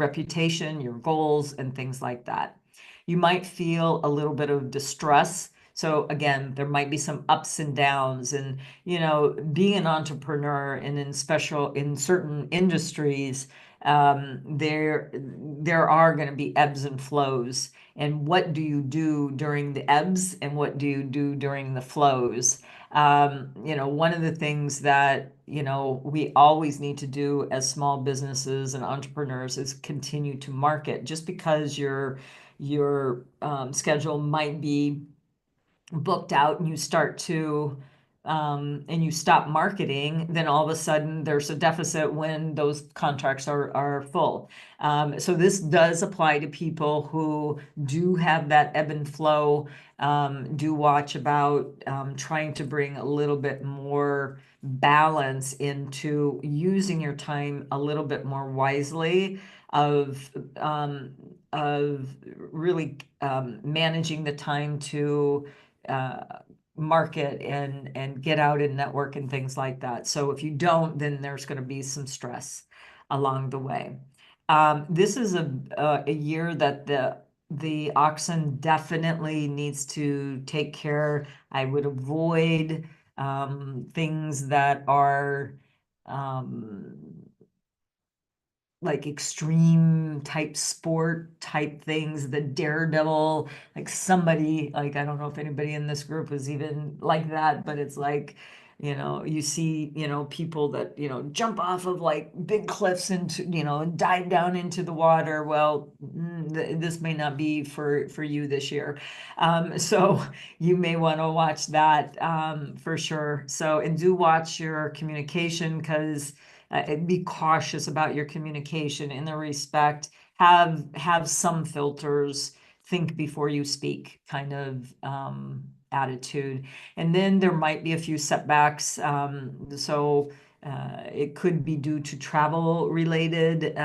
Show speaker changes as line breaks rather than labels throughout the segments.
reputation, your goals, and things like that. You might feel a little bit of distress. So again, there might be some ups and downs, and being an entrepreneur and in certain industries, there are going to be ebbs and flows. And what do you do during the ebbs, and what do you do during the flows? One of the things that we always need to do as small businesses and entrepreneurs is continue to market. Just because your schedule might be booked out and you start to and you stop marketing, then all of a sudden there's a deficit when those contracts are full. So this does apply to people who do have that ebb and flow. Do watch about trying to bring a little bit more balance into using your time a little bit more wisely, of really managing the time to uh, market and get out and network and things like that. So if you don't, then there's going to be some stress along the way. This is a year that the oxen definitely needs to take care. I would avoid things that are um, like extreme type sport type things, the daredevil, like somebody, like I don't know if anybody in this group is even like that, but it's like, you see, people that, jump off of like big cliffs into, and dive down into the water. Well, this may not be for you this year. So you may want to watch that for sure. So, and do watch your communication, because be cautious about your communication in the respect. Have some filters, think before you speak kind of attitude. And then there might be a few setbacks. So it could be due to travel related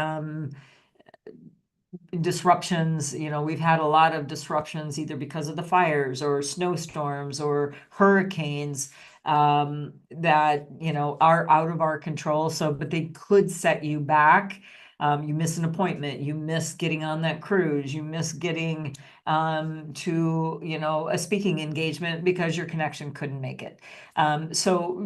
disruptions. We've had a lot of disruptions either because of the fires or snowstorms or hurricanes that are out of our control. So, but they could set you back. You miss an appointment, you miss getting on that cruise, you miss getting to a speaking engagement because your connection couldn't make it. So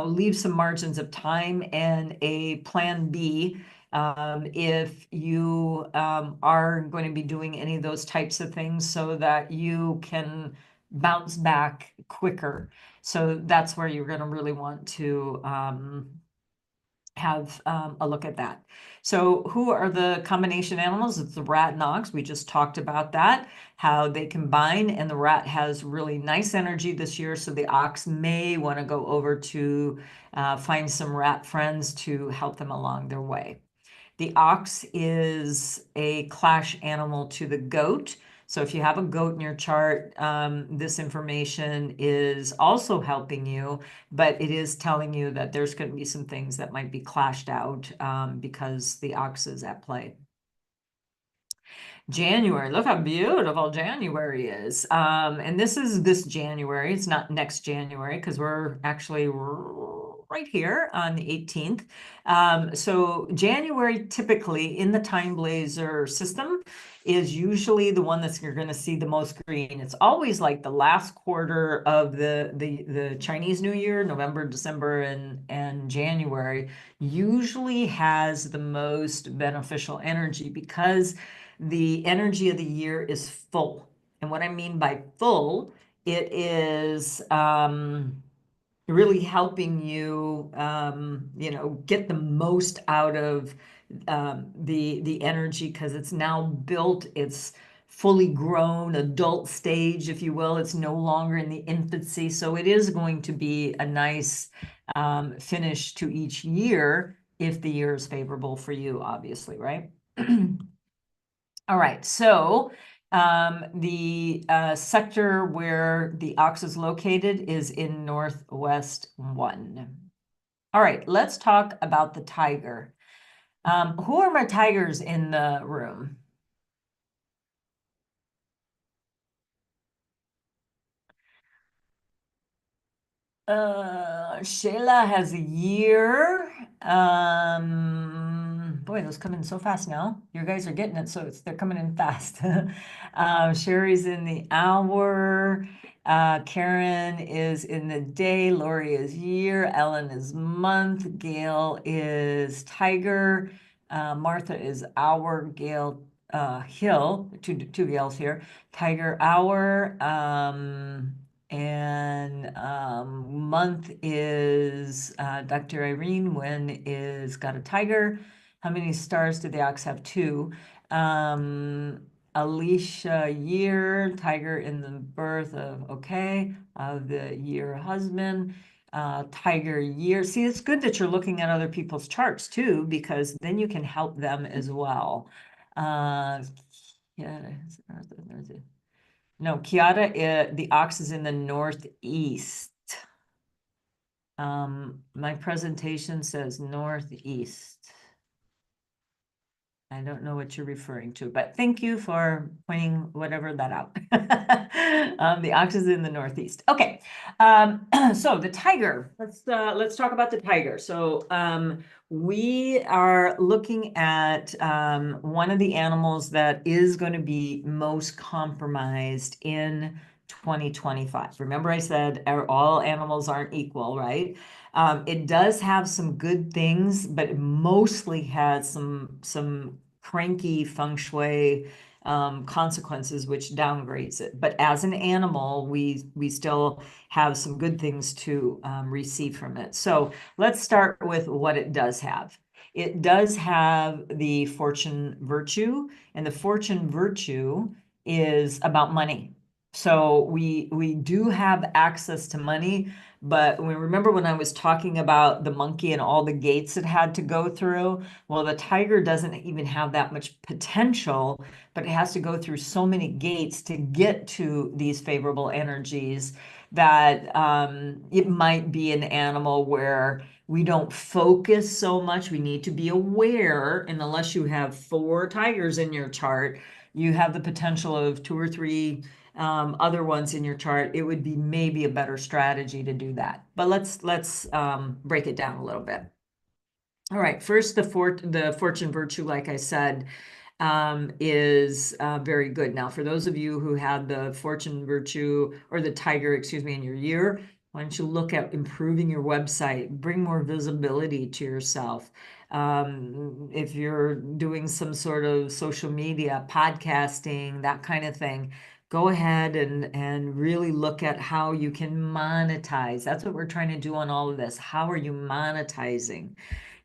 leave some margins of time and a plan B if you are going to be doing any of those types of things, so that you can bounce back quicker. So that's where you're going to really want to have a look at that. So who are the combination animals? It's the rat and ox. We just talked about that, how they combine, and the rat has really nice energy this year. So the ox may want to go over to find some rat friends to help them along their way. The ox is a clash animal to the goat. So if you have a goat in your chart, this information is also helping you, but it is telling you that there's going to be some things that might be clashed out because the ox is at play. January, look how beautiful January is. And this is this January. It's not next January, because we're actually right here on the 18th. So January, typically in the time blazer system, is usually the one that you're going to see the most green. It's always like the last quarter of the Chinese New Year, November, December, and January usually has the most beneficial energy, because the energy of the year is full. And what I mean by full, it is really helping you, get the most out of the energy, because it's now built, it's fully grown, adult stage, if you will. It's no longer in the infancy. So it is going to be a nice finish to each year, if the year is favorable for you, obviously, right? All right, so the sector where the ox is located is in Northwest 1. All right, let's talk about the tiger. Who are my tigers in the room? Shayla has a year. boy, those come in so fast now. You guys are getting it, so they're coming in fast. Sherry's in the hour. Karen is in the day. Lori is year. Ellen is month. Gail is tiger. Martha is hour. Gail Hill, two Gales here. Tiger hour. And month is Dr. Irene Wynn is got a tiger. How many stars did the ox have? Two. Alicia year, tiger in the birth of, okay, of the year husband. Tiger year. See, it's good that you're looking at other people's charts too, because then you can help them as well. Yeah, no, Kiata, the ox is in the northeast. My presentation says northeast. I don't know what you're referring to, but thank you for pointing whatever that out. The ox is in the northeast. Okay, so the tiger. Let's talk about the tiger. So we are looking at one of the animals that is going to be most compromised in 2025. Remember, I said all animals aren't equal, right? It does have some good things, but it mostly has some cranky feng shui consequences, which downgrades it. But as an animal, we still have some good things to receive from it. So let's start with what it does have. It does have the fortune virtue, and the fortune virtue is about money. So we do have access to money, but we remember when I was talking about the monkey and all the gates it had to go through. Well, the tiger doesn't even have that much potential, but it has to go through so many gates to get to these favorable energies that it might be an animal where we don't focus so much. We need to be aware, and unless you have four tigers in your chart, you have the potential of two or three other ones in your chart. It would be maybe a better strategy to do that. But let's break it down a little bit. All right, first the fortune virtue, like I said, is very good. Now, for those of you who had the fortune virtue or the tiger, excuse me, in your year, why don't you look at improving your website, bring more visibility to yourself. If you're doing some sort of social media, podcasting, that kind of thing, go ahead and really look at how you can monetize. That's what we're trying to do on all of this. How are you monetizing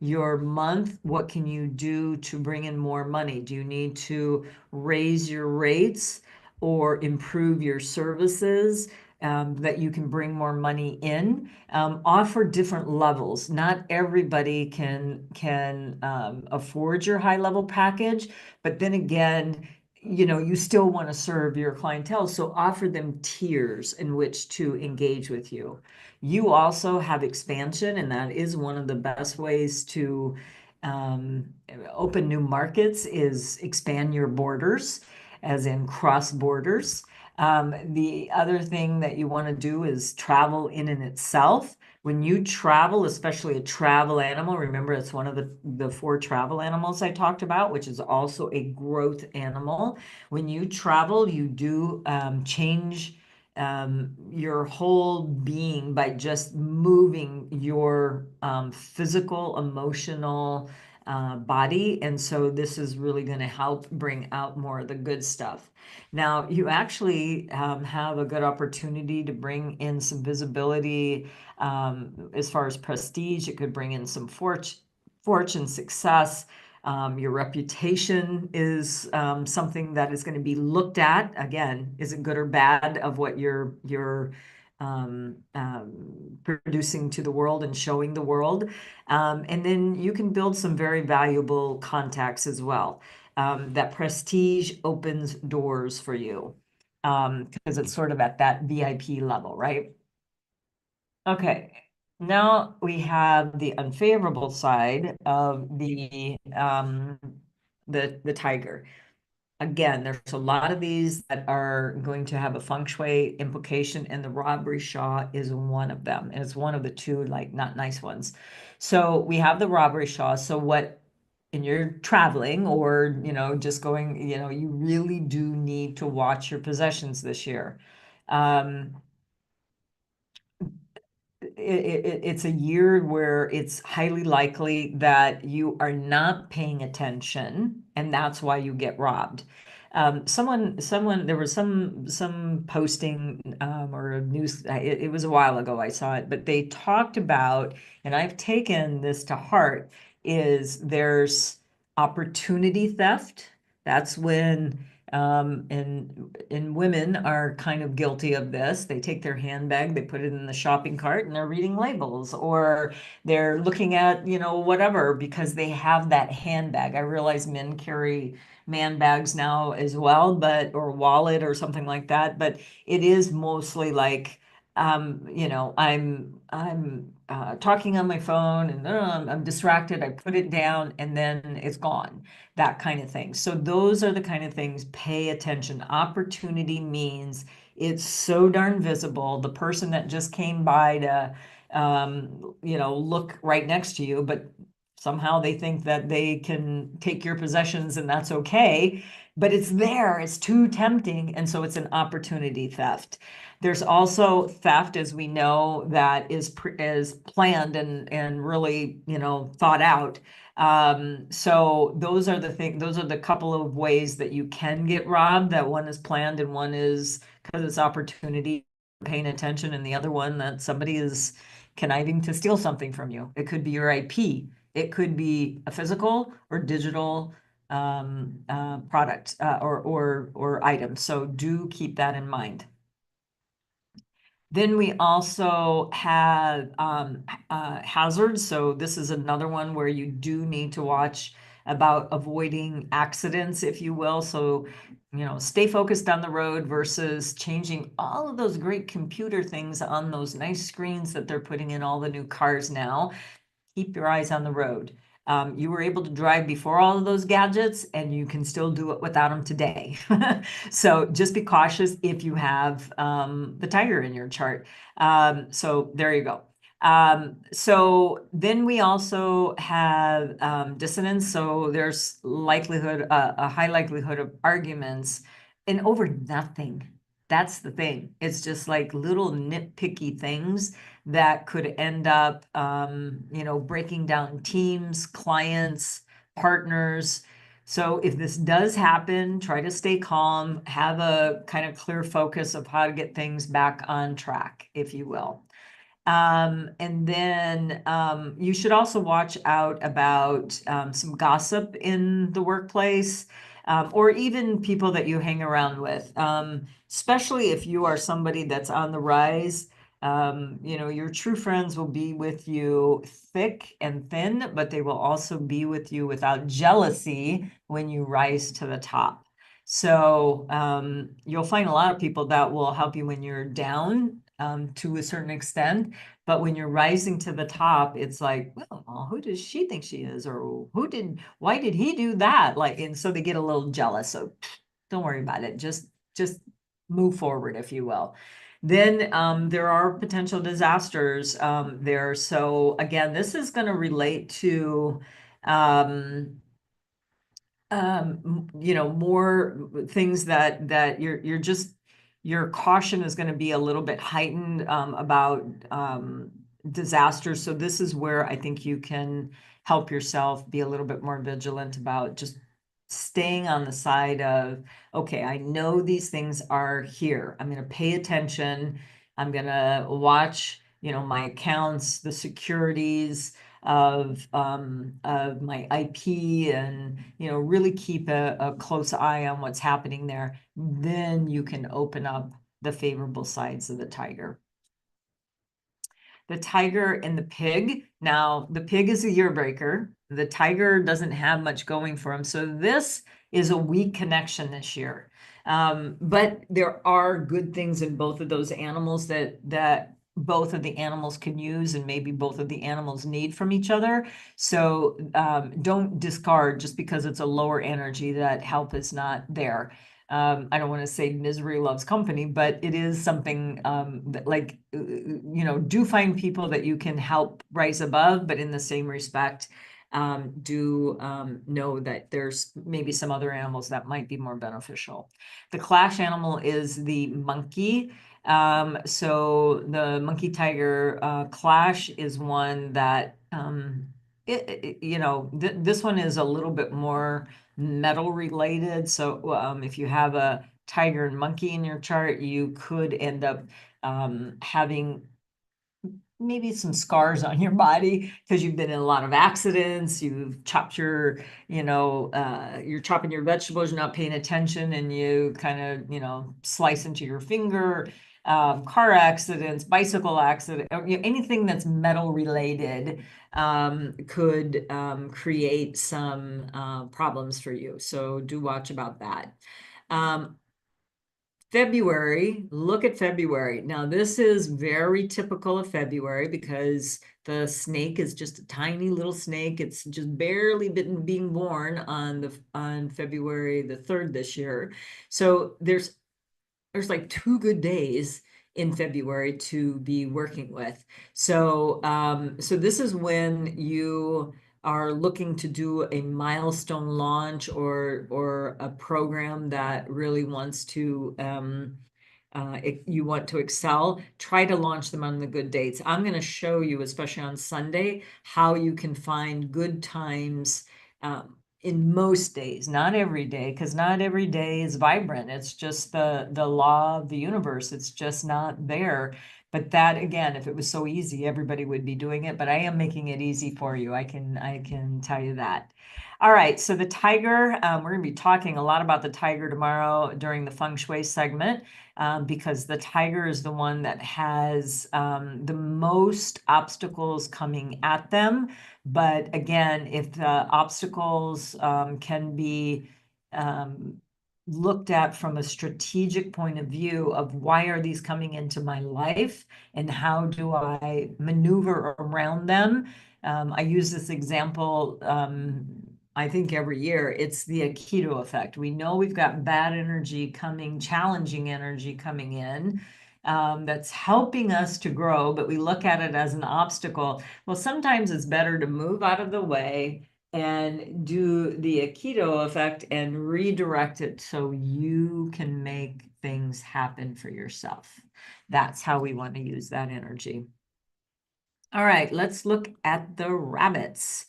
your month? What can you do to bring in more money? Do you need to raise your rates or improve your services that you can bring more money in? Offer different levels. Not everybody can afford your high level package, but then again, you still want to serve your clientele, so offer them tiers in which to engage with you. You also have expansion, and that is one of the best ways to um, open new markets is expand your borders, as in cross borders. The other thing that you want to do is travel in and itself. When you travel, especially a travel animal, remember it's one of the four travel animals I talked about, which is also a growth animal. When you travel, you do change your whole being by just moving your physical, emotional body. And so this is really going to help bring out more of the good stuff. Now, you actually have a good opportunity to bring in some visibility as far as prestige. It could bring in some fortune, success. Your reputation is something that is going to be looked at. Again, is it good or bad of what you're producing to the world and showing the world? And then you can build some very valuable contacts as well. That prestige opens doors for you because it's sort of at that VIP level, right? Okay, now we have the unfavorable side of the tiger. Again, there's a lot of these that are going to have a feng shui implication, and the robbery shaw is one of them. And it's one of the two, like, not nice ones. So we have the robbery shaw. So what and you're traveling or, just going, you really do need to watch your possessions this year. Um, it's a year where it's highly likely that you are not paying attention, and that's why you get robbed. There was some posting or a news. It was a while ago I saw it, but they talked about, and I've taken this to heart, is there's opportunity theft. That's when and women are kind of guilty of this. They take their handbag, they put it in the shopping cart, and they're reading labels, or they're looking at, whatever, because they have that handbag. I realize men carry man bags now as well, or wallet or something like that, but it is mostly like, I'm talking on my phone and I'm distracted. I put it down and then it's gone, that kind of thing. So those are the kind of things, pay attention. Opportunity means it's so darn visible. The person that just came by to, look right next to you, but somehow they think that they can take your possessions and that's okay. But it's there, it's too tempting. And so it's an opportunity theft. There's also theft, as we know, that is planned and really, thought out. So those are the couple of ways that you can get robbed. That one is planned and one is because it's opportunity, paying attention, and the other one that somebody is conniving to steal something from you. It could be your IP. It could be a physical or digital product or item. So do keep that in mind. Then we also have hazards. So this is another one where you do need to watch about avoiding accidents, if you will. So, stay focused on the road versus changing all of those great computer things on those nice screens that they're putting in all the new cars now. Keep your eyes on the road. You were able to drive before all of those gadgets, and you can still do it without them today. So just be cautious if you have the tiger in your chart. So there you go. So then we also have dissonance. So there's a high likelihood of arguments and over nothing. That's the thing. It's just like little nitpicky things that could end up, breaking down teams, clients, partners. So if this does happen, try to stay calm, have a kind of clear focus of how to get things back on track, if you will. And then you should also watch out about some gossip in the workplace, or even people that you hang around with, especially if you are somebody that's on the rise. Your true friends will be with you thick and thin, but they will also be with you without jealousy when you rise to the top. So you'll find a lot of people that will help you when you're down, to a certain extent. But when you're rising to the top, it's like, well, who does she think she is? Or why did he do that? Like, and so they get a little jealous. So don't worry about it. Just move forward, if you will. Then there are potential disasters there. So again, this is going to relate to um, more things that your caution is going to be a little bit heightened about disasters. So this is where I think you can help yourself be a little bit more vigilant about just staying on the side of, okay, I know these things are here. I'm going to pay attention. I'm going to watch, my accounts, the securities of my IP, and really keep a close eye on what's happening there. Then you can open up the favorable sides of the tiger. The tiger and the pig. Now, the pig is a year breaker. The tiger doesn't have much going for him. So this is a weak connection this year. But there are good things in both of those animals that both of the animals can use, and maybe both of the animals need from each other. So don't discard just because it's a lower energy that help is not there. I don't want to say misery loves company, but it is something that, like, do find people that you can help rise above, but in the same respect, do know that there's maybe some other animals that might be more beneficial. The clash animal is the monkey. So the monkey tiger clash is one that this one is a little bit more metal related. So if you have a tiger and monkey in your chart, you could end up having maybe some scars on your body because you've been in a lot of accidents. You've chopped you're chopping your vegetables, you're not paying attention, and you kind of, slice into your finger. Car accidents, bicycle accident, anything that's metal related could create some problems for you. So do watch about that. February, look at February. Now, this is very typical of February because the snake is just a tiny little snake. It's just barely being born on February the 3rd this year. So there's like 2 good days in February to be working with. So this is when you are looking to do a milestone launch or a program that really wants to you want to excel, try to launch them on the good dates. I'm going to show you, especially on Sunday, how you can find good times in most days, not every day, because not every day is vibrant. It's just the law of the universe. It's just not there. But that, again, if it was so easy, everybody would be doing it. But I am making it easy for you. I can tell you that. All right, so the tiger, we're going to be talking a lot about the tiger tomorrow during the feng shui segment, because the tiger is the one that has the most obstacles coming at them. But again, if the obstacles can be looked at from a strategic point of view of why are these coming into my life and how do I maneuver around them. I use this example, I think every year. It's the Aikido effect. We know we've got bad energy coming, challenging energy coming in. That's helping us to grow, but we look at it as an obstacle. Well, sometimes it's better to move out of the way and do the Aikido effect and redirect it so you can make things happen for yourself. That's how we want to use that energy. All right, let's look at the rabbits.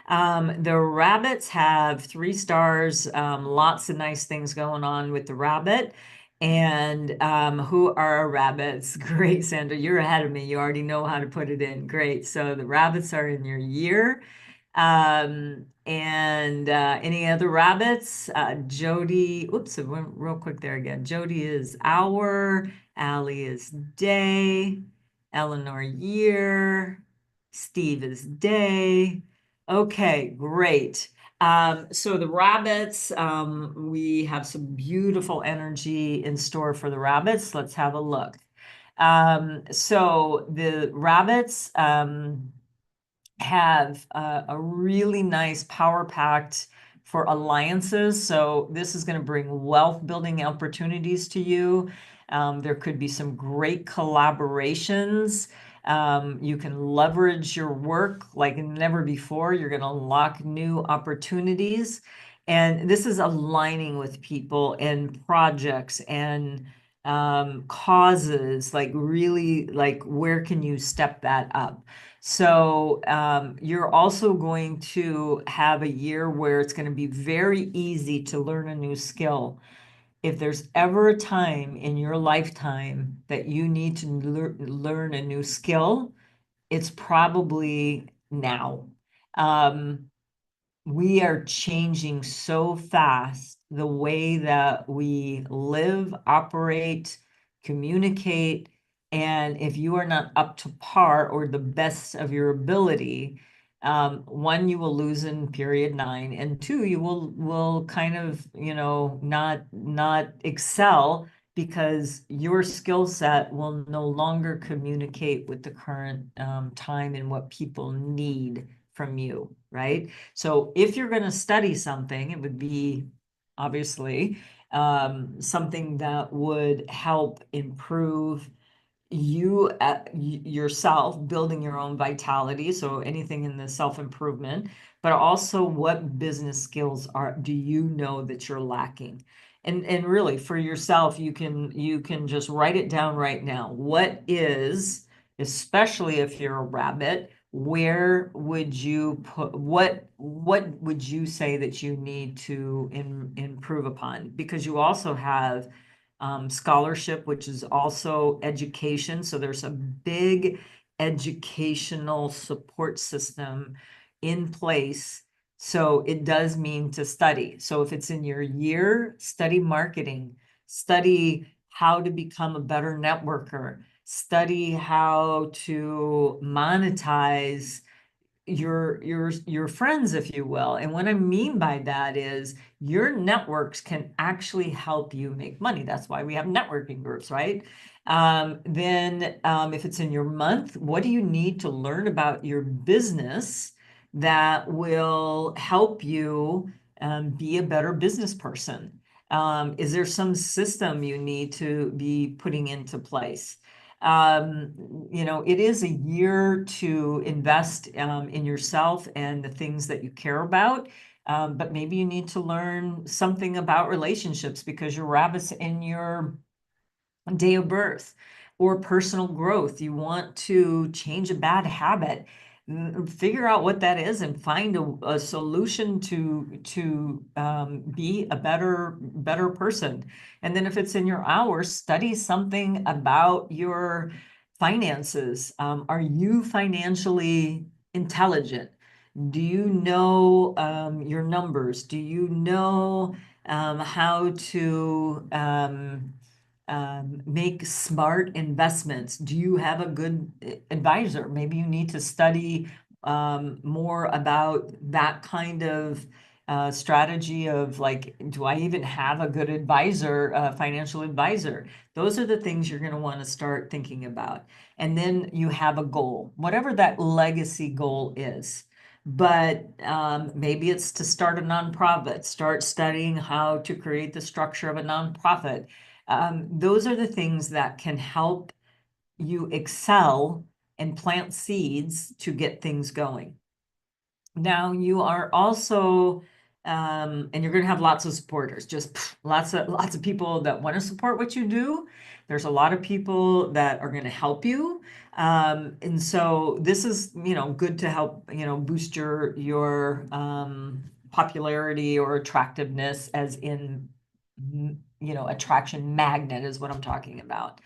The rabbits have 3 stars, lots of nice things going on with the rabbit. And who are our rabbits? Great, Sandra, you're ahead of me. You already know how to put it in. Great. So the rabbits are in your year. And any other rabbits? Jody, oops, I went real quick there again. Jody is hour, Allie is day, Eleanor year, Steve is day. Okay, great. So the rabbits, we have some beautiful energy in store for the rabbits. Let's have a look. So the rabbits, have a really nice power packed for alliances. So this is going to bring wealth building opportunities to you. There could be some great collaborations. You can leverage your work like never before. You're going to unlock new opportunities. And this is aligning with people and projects and causes, like really, like where can you step that up? So you're also going to have a year where it's going to be very easy to learn a new skill. If there's ever a time in your lifetime that you need to learn a new skill, it's probably now. Um, we are changing so fast the way that we live, operate, communicate. And if you are not up to par or the best of your ability, one, you will lose in period 9, and two, you will kind of, not excel because your skill set will no longer communicate with the current time and what people need from you, right? So if you're going to study something, it would be obviously something that would help improve you yourself building your own vitality, so anything in the self-improvement, but also what business skills do you know that you're lacking? And really for yourself, you can just write it down right now. What is, especially if you're a rabbit, where would you put what would you say that you need to improve upon? Because you also have scholarship, which is also education. So there's a big educational support system in place. So it does mean to study. So if it's in your year, study marketing, study how to become a better networker, study how to monetize your friends, if you will. And what I mean by that is your networks can actually help you make money. That's why we have networking groups, right? Then if it's in your month, what do you need to learn about your business that will help you be a better business person? Is there some system you need to be putting into place? It is a year to invest in yourself and the things that you care about. But maybe you need to learn something about relationships because your rabbit's in your day of birth, or personal growth. You want to change a bad habit. Figure out what that is and find a solution to be a better person. And then if it's in your hours, study something about your finances. Are you financially intelligent? Do you know your numbers? Do you know how to make smart investments? Do you have a good advisor? Maybe you need to study more about that kind of strategy of like, do I even have a good advisor, financial advisor? Those are the things you're going to want to start thinking about. And then you have a goal, whatever that legacy goal is. But maybe it's to start a nonprofit, start studying how to create the structure of a nonprofit. Those are the things that can help you excel and plant seeds to get things going. Now you are also, and you're going to have lots of supporters, just lots of people that want to support what you do. There's a lot of people that are going to help you. And so this is, good to help, boost your popularity or attractiveness, as in, attraction magnet is what I'm talking about.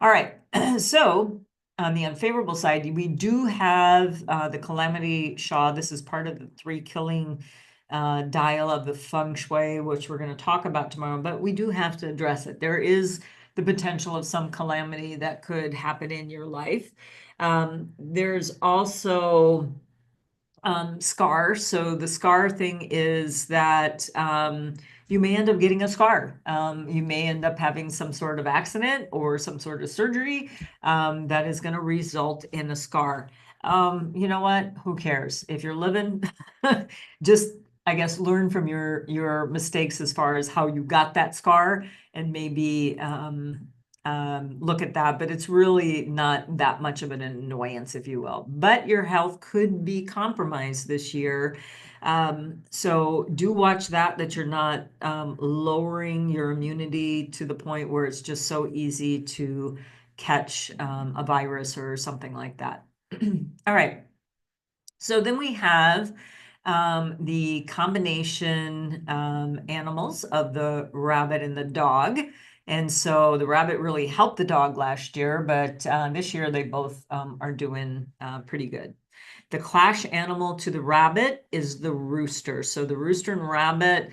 All right. So on the unfavorable side, we do have the Calamity Shaw. This is part of the three killing dial of the feng shui, which we're going to talk about tomorrow, but we do have to address it. There is the potential of some calamity that could happen in your life. There's also scar. So the scar thing is that you may end up getting a scar. You may end up having some sort of accident or some sort of surgery that is going to result in a scar. You know what? Who cares? If you're living, just, I guess, learn from your mistakes as far as how you got that scar, and maybe look at that, but it's really not that much of an annoyance, if you will. But your health could be compromised this year. So do watch that you're not lowering your immunity to the point where it's just so easy to catch a virus or something like that. All right. So then we have the combination animals of the rabbit and the dog. And so the rabbit really helped the dog last year, but this year they both are doing pretty good. The clash animal to the rabbit is the rooster. So the rooster and rabbit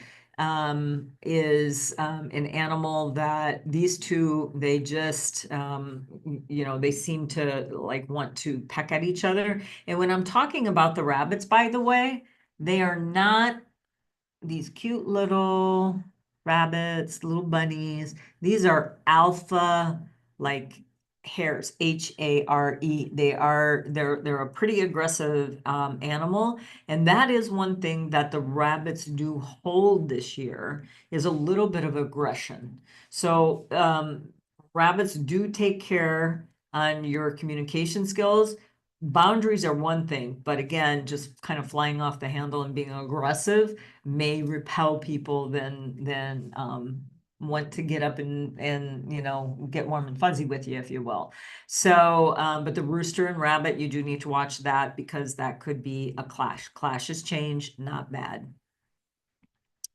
is an animal that these two, they just, they seem to like want to peck at each other. And when I'm talking about the rabbits, by the way, they are not these cute little rabbits, little bunnies. These are alpha, like hares, Hare. They're a pretty aggressive animal. And that is one thing that the rabbits do hold this year, is a little bit of aggression. So rabbits do take care on your communication skills. Boundaries are one thing, but again, just kind of flying off the handle and being aggressive may repel people than want to get up and get warm and fuzzy with you, if you will. So, but the rooster and rabbit, you do need to watch that because that could be a clash. Clash is change, not bad.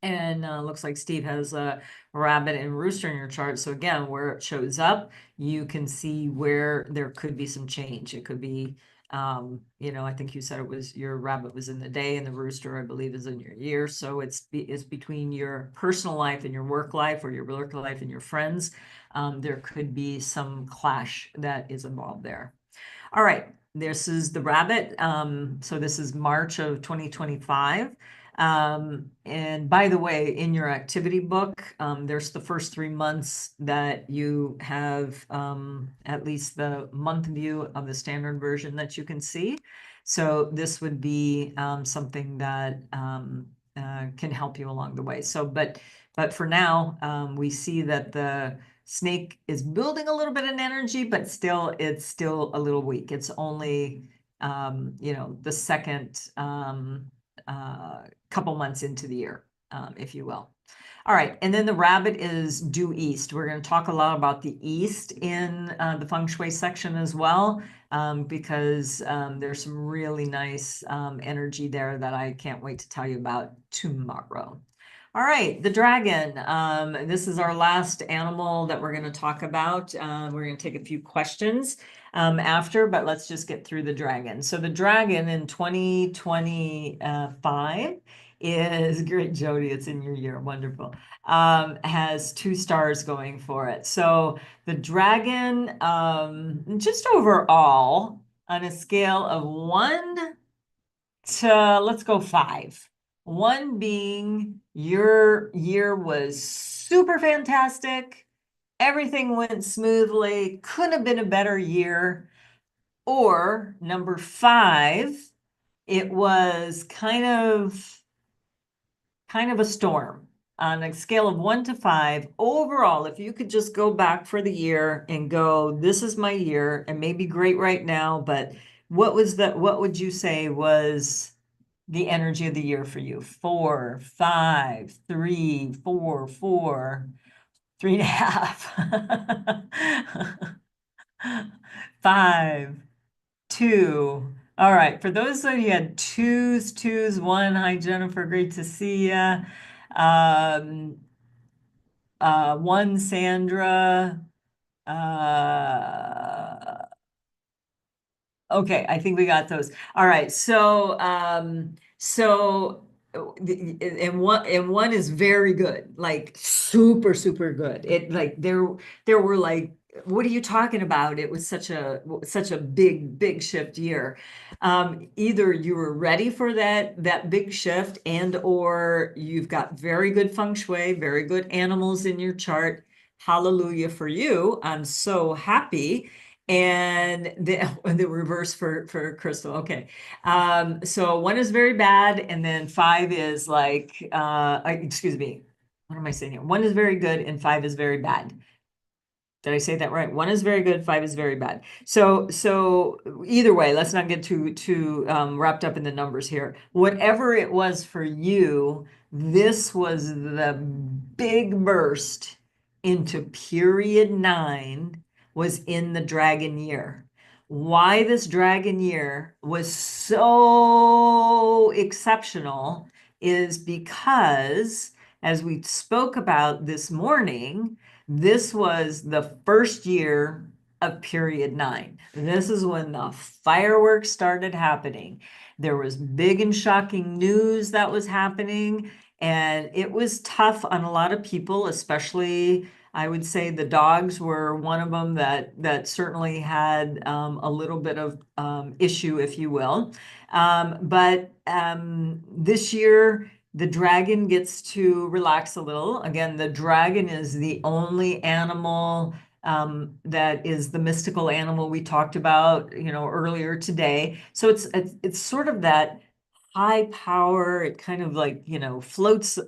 And looks like Steve has a rabbit and rooster in your chart. So again, where it shows up, you can see where there could be some change. It could be, I think you said it was your rabbit was in the day and the rooster, I believe, is in your year. So it's between your personal life and your work life, or your work life and your friends. There could be some clash that is involved there. All right, this is the rabbit. So this is March of 2025. And by the way, in your activity book, there's the first 3 months that you have at least the month view of the standard version that you can see. So this would be something that can help you along the way. So, but for now, we see that the snake is building a little bit of energy, but it's still a little weak. It's only the second couple months into the year, if you will. All right, and then the rabbit is due east. We're going to talk a lot about the east in the feng shui section as well, because there's some really nice energy there that I can't wait to tell you about tomorrow. All right, the dragon. This is our last animal that we're going to talk about. We're going to take a few questions after, but let's just get through the dragon. So the dragon in 2025 is great, Jody. It's in your year. Wonderful. Has 2 stars going for it. So the dragon, just overall, on a scale of 1 to, let's go 5. 1 being your year was super fantastic. Everything went smoothly. Couldn't have been a better year. Or number 5, it was kind of a storm. On a scale of 1 to 5, overall, if you could just go back for the year and go, this is my year, and maybe great right now, but what would you say was the energy of the year for you? 4, 5, 3, 4, 4, 3.5, 5, 2. All right. For those of you had twos, 1. Hi, Jennifer. Great to see you. 1, Sandra. Okay, I think we got those. All right. And one is very good, like super, super good. It like there were like, what are you talking about? It was such a big shift year. Either you were ready for that big shift, and or you've got very good feng shui, very good animals in your chart. Hallelujah for you. I'm so happy. And the reverse for Crystal. Okay. So 1 is very bad, and then 5 is like, excuse me, what am I saying here? 1 is very good and 5 is very bad. Did I say that right? 1 is very good, 5 is very bad. So either way, let's not get too wrapped up in the numbers here. Whatever it was for you, this was the big burst into period 9 was in the dragon year. Why this dragon year was so exceptional is because, as we spoke about this morning, this was the first year of period 9. This is when the fireworks started happening. There was big and shocking news that was happening, and it was tough on a lot of people, especially I would say the dogs were one of them that certainly had a little bit of issue, if you will. But this year, the dragon gets to relax a little. Again, the dragon is the only animal that is the mystical animal we talked about, earlier today. So it's sort of that high power. It kind of like, floats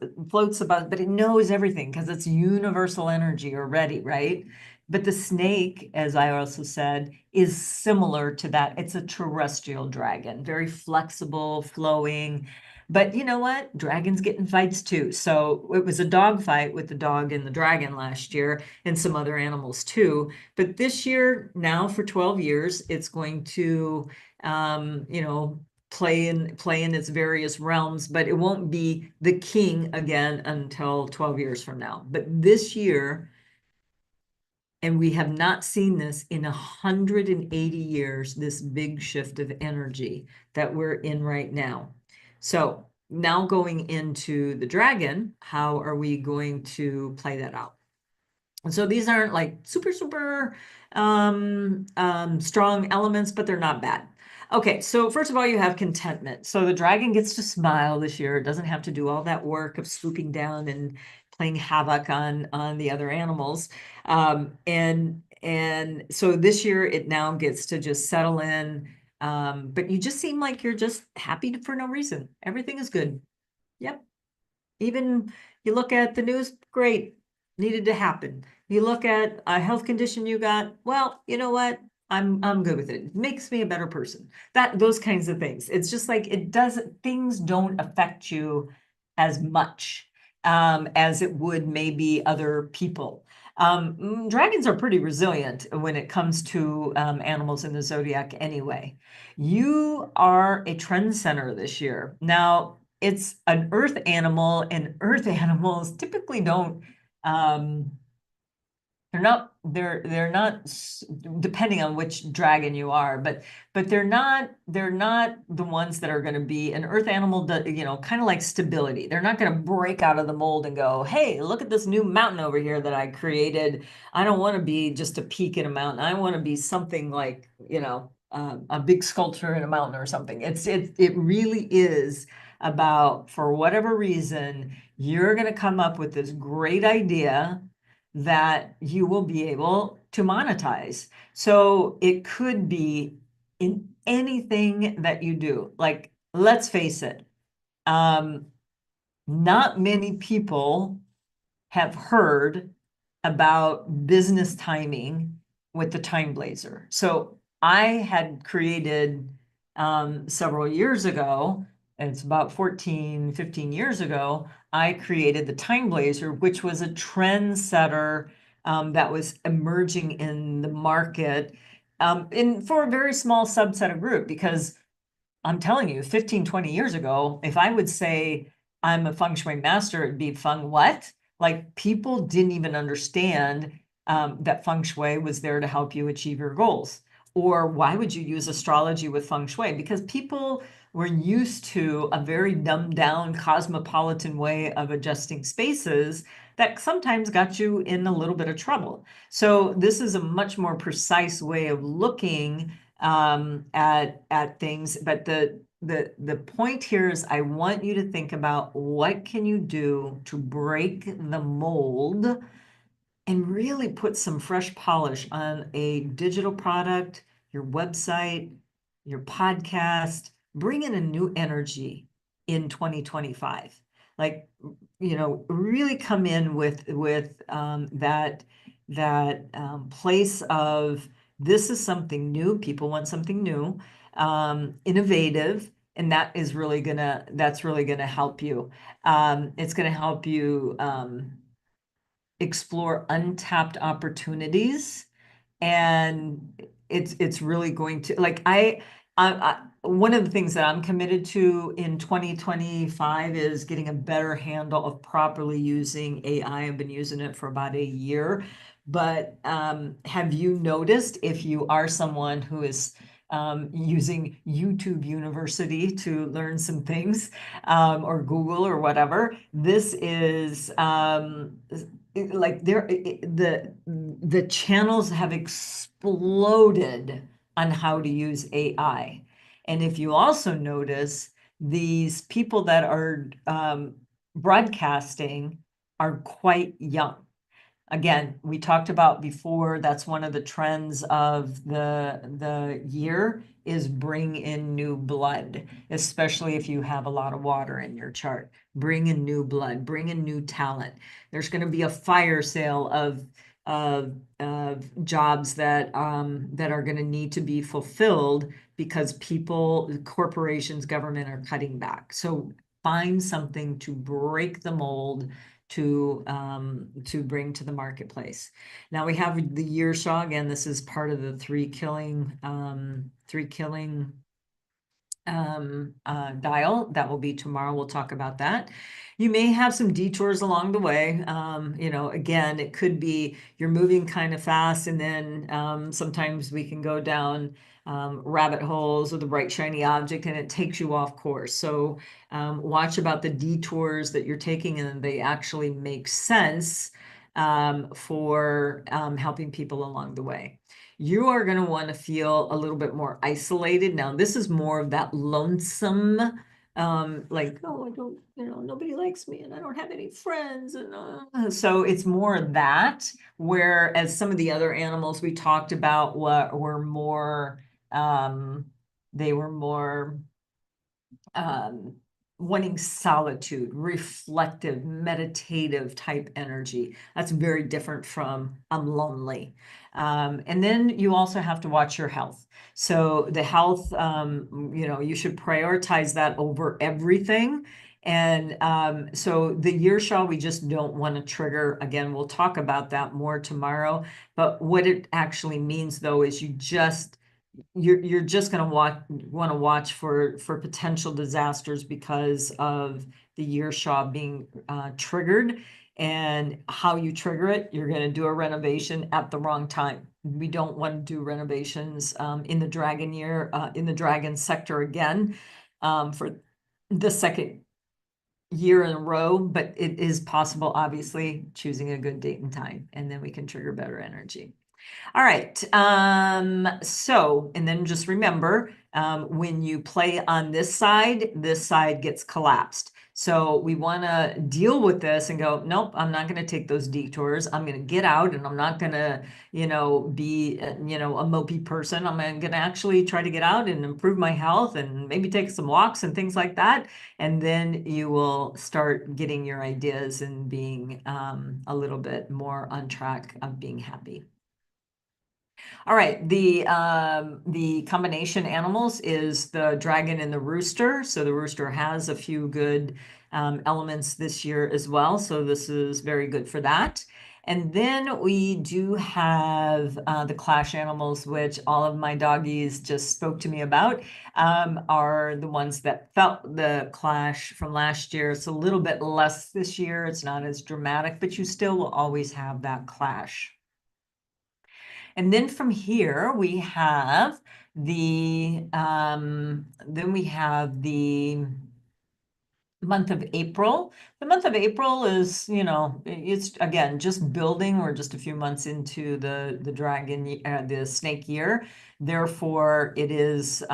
about, but it knows everything because it's universal energy already, right? But the snake, as I also said, is similar to that. It's a terrestrial dragon, very flexible, flowing. But you know what? Dragons get in fights too. So it was a dog fight with the dog and the dragon last year, and some other animals too. But this year, now for 12 years, it's going to, you know, play in its various realms, but it won't be the king again until 12 years from now. But this year, and we have not seen this in 180 years, this big shift of energy that we're in right now. So now going into the dragon, how are we going to play that out? And so these aren't like super strong elements, but they're not bad. Okay, so first of all, you have contentment. So the dragon gets to smile this year. It doesn't have to do all that work of swooping down and playing havoc on the other animals. And so this year it now gets to just settle in. But you just seem like you're just happy for no reason. Everything is good. Yep. Even you look at the news, great, needed to happen. You look at a health condition you got, well, you know what? I'm good with it. It makes me a better person. Those kinds of things. It's just like it doesn't, things don't affect you as much as it would maybe other people. Dragons are pretty resilient when it comes to animals in the zodiac anyway. You are a trend center this year. Now, it's an earth animal, and earth animals typically don't um, they're not depending on which dragon you are, but they're not the ones that are going to be an earth animal, you know, kind of like stability. They're not going to break out of the mold and go, hey, look at this new mountain over here that I created. I don't want to be just a peak in a mountain. I want to be something like, you know, a big sculpture in a mountain or something. It really is about, for whatever reason, you're going to come up with this great idea that you will be able to monetize. So it could be in anything that you do. Like, let's face it, um, not many people have heard about business timing with the Time Blazer. So I had created several years ago, and it's about 14, 15 years ago, I created the Time Blazer, which was a trendsetter that was emerging in the market for a very small subset of group, because I'm telling you, 15, 20 years ago, if I would say I'm a feng shui master, it'd be feng what? Like, people didn't even understand that feng shui was there to help you achieve your goals. Or why would you use astrology with feng shui? Because people were used to a very dumbed down cosmopolitan way of adjusting spaces that sometimes got you in a little bit of trouble. So this is a much more precise way of looking at things. But the point here is, I want you to think about, what can you do to break the mold and really put some fresh polish on a digital product, your website, your podcast. Bring in a new energy in 2025. Like, you know, really come in with that place of, this is something new. People want something new, innovative, and that's really gonna help you. It's gonna help you explore untapped opportunities, and it's really going to, like, one of the things that I'm committed to in 2025 is getting a better handle of properly using AI. I've been using it for about a year, but have you noticed, if you are someone who is using YouTube University to learn some things, or Google or whatever, this is like, the channels have exploded on how to use AI. And if you also notice, these people that are broadcasting are quite young. Again, we talked about before, that's one of the trends of the year, is bring in new blood, especially if you have a lot of water in your chart. Bring in new blood, bring in new talent. There's going to be a fire sale of jobs that are going to need to be fulfilled because people, corporations, government are cutting back. So find something to break the mold to bring to the marketplace. Now we have the year saw again. This is part of the three killing dial. That will be tomorrow. We'll talk about that. You may have some detours along the way. Again, it could be you're moving kind of fast, and then sometimes we can go down rabbit holes with a bright, shiny object, and it takes you off course. So watch about the detours that you're taking, and they actually make sense for helping people along the way. You are going to want to feel a little bit more isolated. Now, this is more of that lonesome, like, oh, I don't, nobody likes me and I don't have any friends. And so it's more of that, whereas some of the other animals we talked about were more, they were more um, wanting solitude, reflective, meditative type energy. That's very different from I'm lonely. And then you also have to watch your health. So the health, you should prioritize that over everything. And so the year shell, we just don't want to trigger. Again, we'll talk about that more tomorrow. But what it actually means, though, is you're just going to want to watch for potential disasters because of the year shaw being triggered, and how you trigger it. You're going to do a renovation at the wrong time. We don't want to do renovations in the dragon year, in the dragon sector again, for the second year in a row, but it is possible, obviously, choosing a good date and time, and then we can trigger better energy. All right. And then just remember, when you play on this side gets collapsed. So we want to deal with this and go, nope, I'm not going to take those detours. I'm going to get out, and I'm not going to, be, a mopey person. I'm going to actually try to get out and improve my health and maybe take some walks and things like that. And then you will start getting your ideas and being a little bit more on track of being happy. All right, the combination animals is the dragon and the rooster. So the rooster has a few good elements this year as well. So this is very good for that. And then we do have the clash animals, which all of my doggies just spoke to me about, are the ones that felt the clash from last year. It's a little bit less this year. It's not as dramatic, but you still will always have that clash. And then from here, we have the month of April. The month of April is, it's again just building. We're just a few months into the snake year. Therefore, it is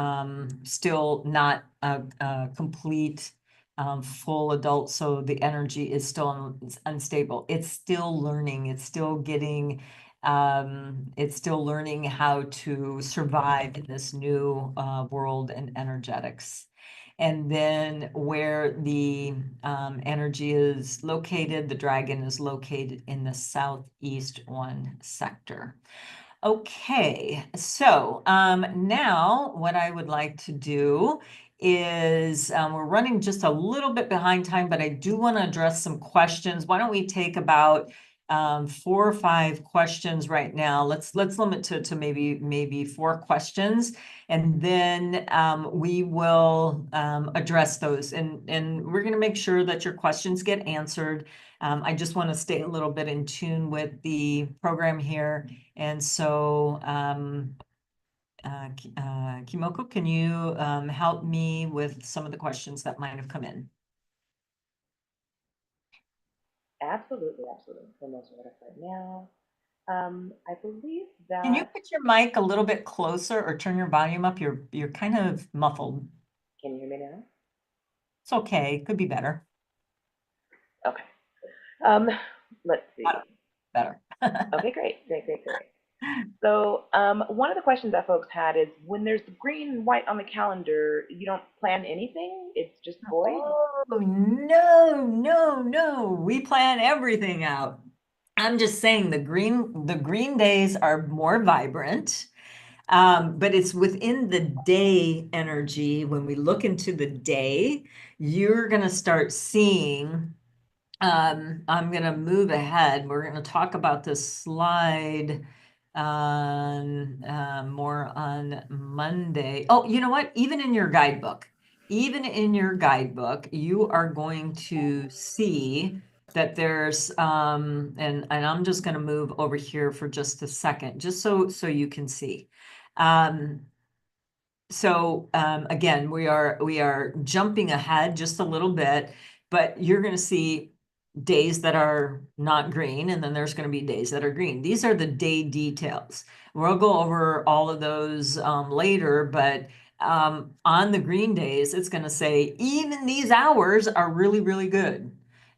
still not a complete full adult. So the energy is still unstable. It's still learning. It's still learning how to survive in this new world and energetics. And then where the energy is located, the dragon is located in the southeast one sector. Okay, so now what I would like to do is we're running just a little bit behind time, but I do want to address some questions. Why don't we take about 4 or 5 questions right now? Let's limit to maybe 4 questions, and then we will address those, and we're going to make sure that your questions get answered. I just want to stay a little bit in tune with the program here. And so, Kimoko, can you help me with some of the questions that might have come in?
Absolutely, absolutely. For most of it up right now. I believe
Can you
that.
put your mic a little bit closer or turn your volume up? You're kind of muffled.
Can you hear me now?
It's okay. Could be better.
Okay. Um, let's
Better.
see.
Better.
Okay, great, great, great, great. So, one of the questions that folks had is when there's green and white on the calendar, you don't plan anything. It's just void.
Oh, no, no, no. We plan everything out. I'm just saying the green days are more vibrant. But it's within the day energy. When we look into the day, you're going to start seeing. I'm going to move ahead. We're going to talk about this slide more on Monday. Oh, you know what? Even in your guidebook, you are going to see that there's and I'm just going to move over here for just a second, just so you can see. Um, again, we are jumping ahead just a little bit, but you're going to see days that are not green, and then there's going to be days that are green. These are the day details. We'll go over all of those later, but on the green days, it's going to say even these hours are really, really good.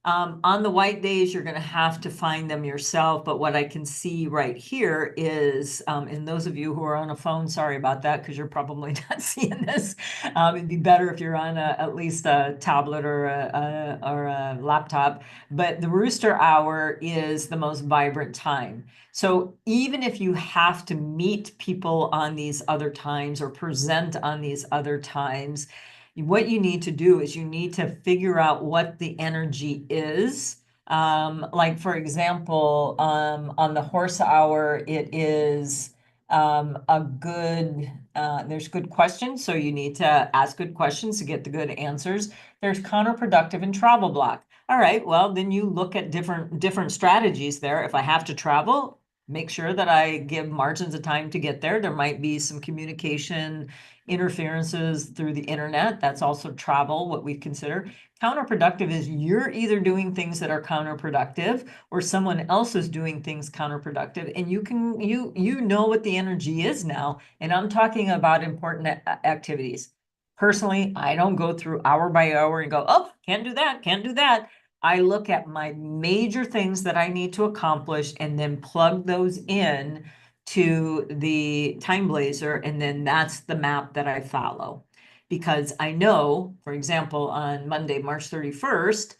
On the white days, you're going to have to find them yourself. But what I can see right here is, and those of you who are on a phone, sorry about that, because you're probably not seeing this. It'd be better if you're on at least a tablet or a laptop. But the rooster hour is the most vibrant time. So even if you have to meet people on these other times or present on these other times, what you need to do is you need to figure out what the energy is. Like for example, on the horse hour, it is there's good questions. So you need to ask good questions to get the good answers. There's counterproductive and travel block. All right, well, then you look at different strategies there. If I have to travel, make sure that I give margins of time to get there. There might be some communication interferences through the internet. That's also travel, what we consider. Counterproductive is you're either doing things that are counterproductive or someone else is doing things counterproductive. And you know what the energy is now. And I'm talking about important activities. Personally, I don't go through hour by hour and go, oh, can't do that, can't do that. I look at my major things that I need to accomplish and then plug those in to the time blazer, and then that's the map that I follow. Because I know, for example, on Monday, March 31st,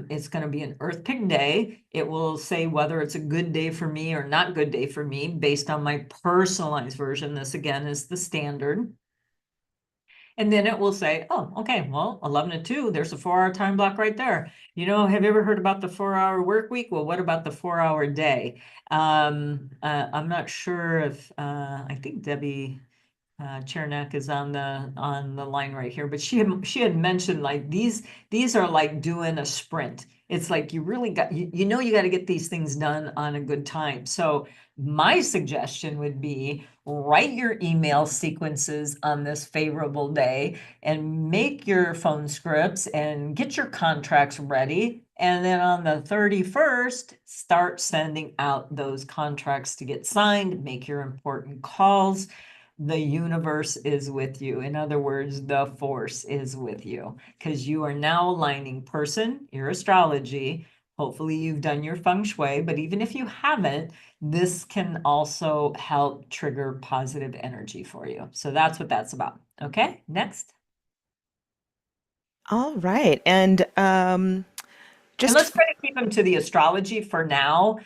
it's going to be an Earth Pig Day. It will say whether it's a good day for me or not good day for me based on my personalized version. This again is the standard. And then it will say, oh, okay, well, 11 to 2, there's a 4-hour time block right there. Have you ever heard about the 4-hour work week? Well, what about the 4-hour day? I'm not sure if, I think Debbie Chernak is on the line right here, but she had mentioned like these are like doing a sprint. It's like you really got you got to get these things done on a good time. So my suggestion would be write your email sequences on this favorable day and make your phone scripts and get your contracts ready. And then on the 31st, start sending out those contracts to get signed, make your important calls. The universe is with you. In other words, the force is with you because you are now aligning person, your astrology. Hopefully, you've done your feng shui, but even if you haven't, this can also help trigger positive energy for you. So that's what that's about. Okay, next.
All right. And
And
just
let's try to keep them to the astrology for now,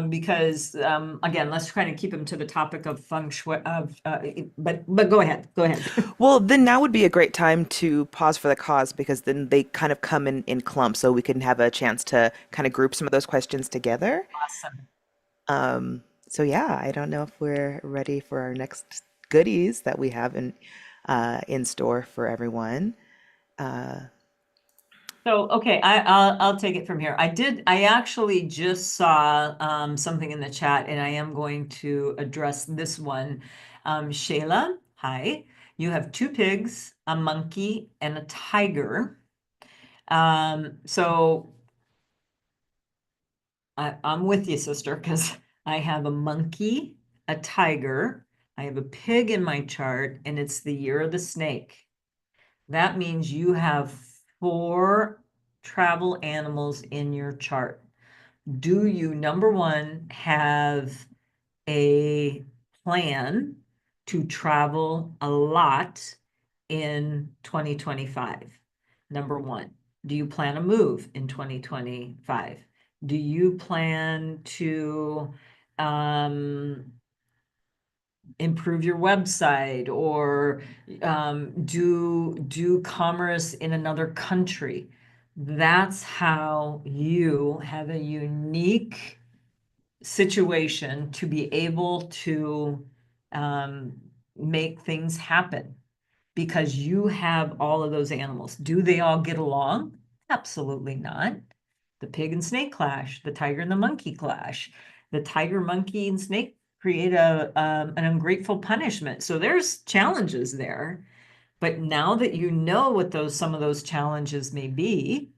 because again, let's try to keep them to the topic of feng shui. But go ahead, go ahead.
well, then now would be a great time to pause for the cause because then they kind of come in clumps, so we can have a chance to kind of group some of those questions together.
Awesome.
So yeah, I don't know if we're ready for our next goodies that we have in store for everyone.
So, okay, I'll take it from here. I actually just saw something in the chat, and I am going to address this one. Shayla, hi. You have two pigs, a monkey, and a tiger. So I'm with you, sister, because I have a monkey, a tiger, I have a pig in my chart, and it's the year of the snake. That means you have 4 travel animals in your chart. Do you, number one, have a plan to travel a lot in 2025? Number one, do you plan a move in 2025? Do you plan to improve your website or do commerce in another country? That's how you have a unique situation to be able to um, make things happen because you have all of those animals. Do they all get along? Absolutely not. The pig and snake clash, the tiger and the monkey clash. The tiger, monkey, and snake create an ungrateful punishment. So there's challenges there. But now that you know what some of those challenges may be,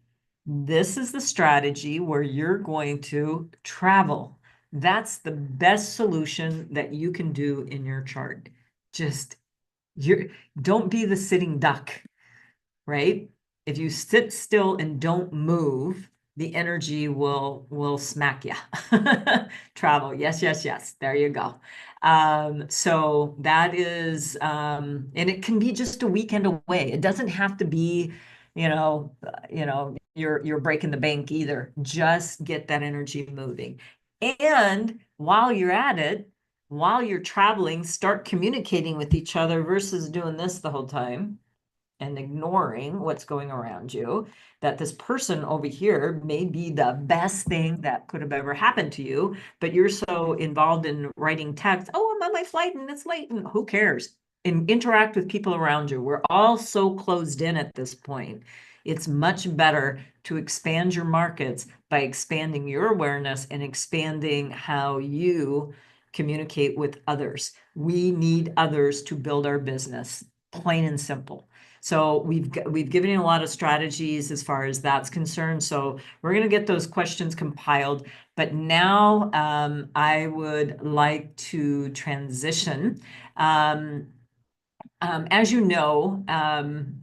this is the strategy where you're going to travel. That's the best solution that you can do in your chart. Just you're don't be the sitting duck, right? If you sit still and don't move, the energy will smack you. Travel, yes, yes, yes. There you go. So that is, and it can be just a weekend away. It doesn't have to be, you're breaking the bank either. Just get that energy moving. And while you're at it, while you're traveling, start communicating with each other versus doing this the whole time and ignoring what's going around you, that this person over here may be the best thing that could have ever happened to you, but you're so involved in writing text. Oh, I'm on my flight and it's late, and who cares? And interact with people around you. We're all so closed in at this point. It's much better to expand your markets by expanding your awareness and expanding how you communicate with others. We need others to build our business, plain and simple. So we've given you a lot of strategies as far as that's concerned. So we're going to get those questions compiled. But now I would like to transition. As you know,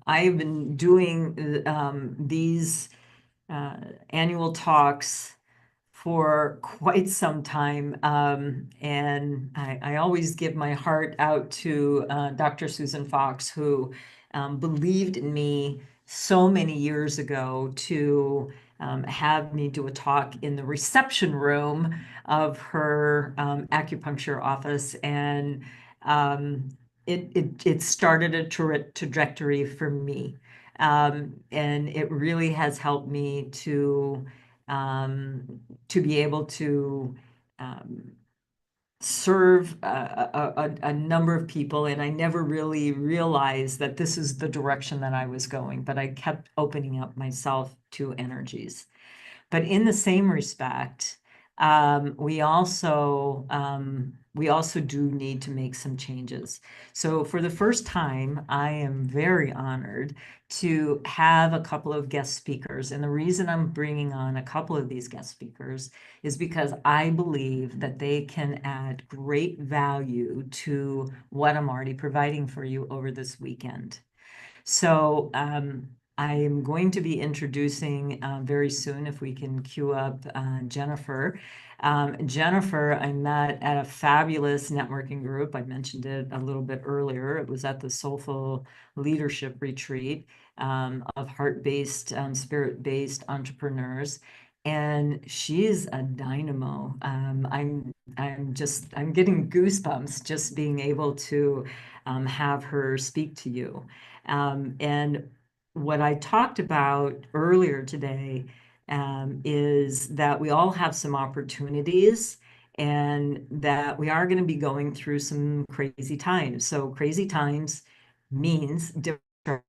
I've been doing these annual talks for quite some time. And I always give my heart out to Dr. Susan Fox, who believed in me so many years ago to have me do a talk in the reception room of her acupuncture office. And it started a trajectory for me. And it really has helped me to be able to serve a number of people. And I never really realized that this is the direction that I was going, but I kept opening up myself to energies. But in the same respect, we also do need to make some changes. So for the first time, I am very honored to have a couple of guest speakers. And the reason I'm bringing on a couple of these guest speakers is because I believe that they can add great value to what I'm already providing for you over this weekend. So I am going to be introducing very soon, if we can queue up Jennifer. Jennifer, I met at a fabulous networking group. I mentioned it a little bit earlier. It was at the Soulful Leadership Retreat of heart-based, spirit-based entrepreneurs. And she is a dynamo. I'm getting goosebumps just being able to have her speak to you. And what I talked about earlier today is that we all have some opportunities and that we are going to be going through some crazy times. So crazy times means different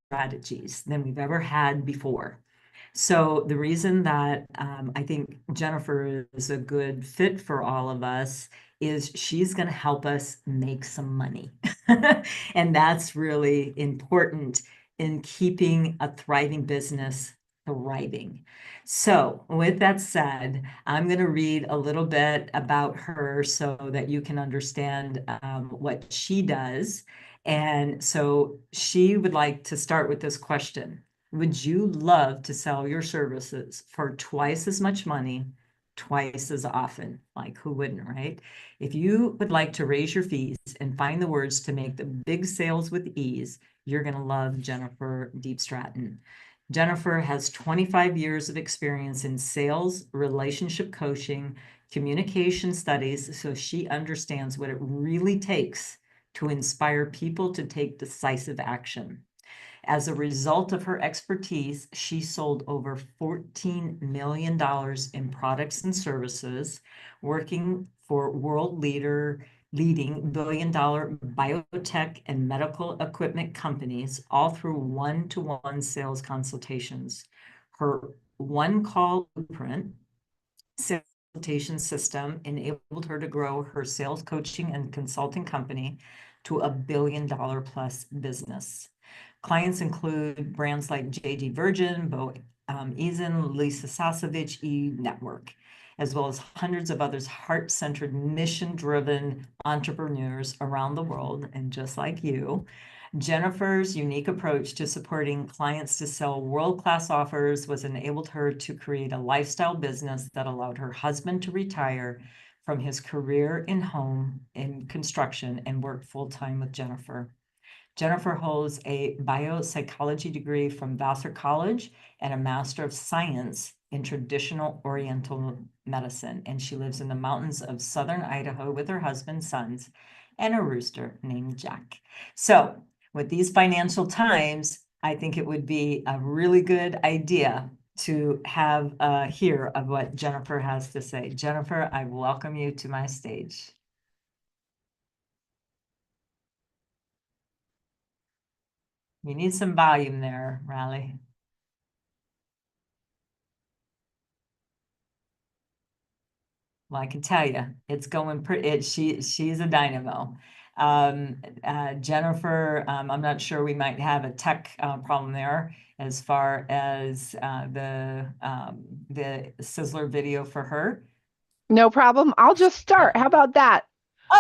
strategies than we've ever had before. So the reason that I think Jennifer is a good fit for all of us is she's going to help us make some money. And that's really important in keeping a thriving business thriving. So with that said, I'm going to read a little bit about her so that you can understand what she does. And so she would like to start with this question. Would you love to sell your services for twice as much money, twice as often? Like, who wouldn't, right? If you would like to raise your fees and find the words to make the big sales with ease, you're going to love Jennifer Diepstraten. Jennifer has 25 years of experience in sales, relationship coaching, communication studies, so she understands what it really takes to inspire people to take decisive action. As a result of her expertise, she sold over $14 million in products and services, working for leading billion-dollar biotech and medical equipment companies, all through one-to-one sales consultations. Her one-call blueprint sales consultation system enabled her to grow her sales coaching and consulting company to a billion-dollar plus business. Clients include brands like JD Virgin, Bo Eason, Lisa Sasevich, Network, as well as hundreds of others heart-centered, mission-driven entrepreneurs around the world. And just like you, Jennifer's unique approach to supporting clients to sell world-class offers was enabled her to create a lifestyle business that allowed her husband to retire from his career in home in construction and work full-time with Jennifer. Jennifer holds a biopsychology degree from Vassar College and a Master of Science in Traditional Oriental Medicine, and she lives in the mountains of southern Idaho with her husband, sons, and a rooster named Jack. So, with these financial times, I think it would be a really good idea to have hear of what Jennifer has to say. Jennifer, I welcome you to my stage. You need some volume there, Riley. Well, I can tell you, it's going pretty. She's a dynamo. Jennifer, I'm not sure, we might have a tech problem there as far as the Sizzler video for her.
No problem. I'll just start. How about that?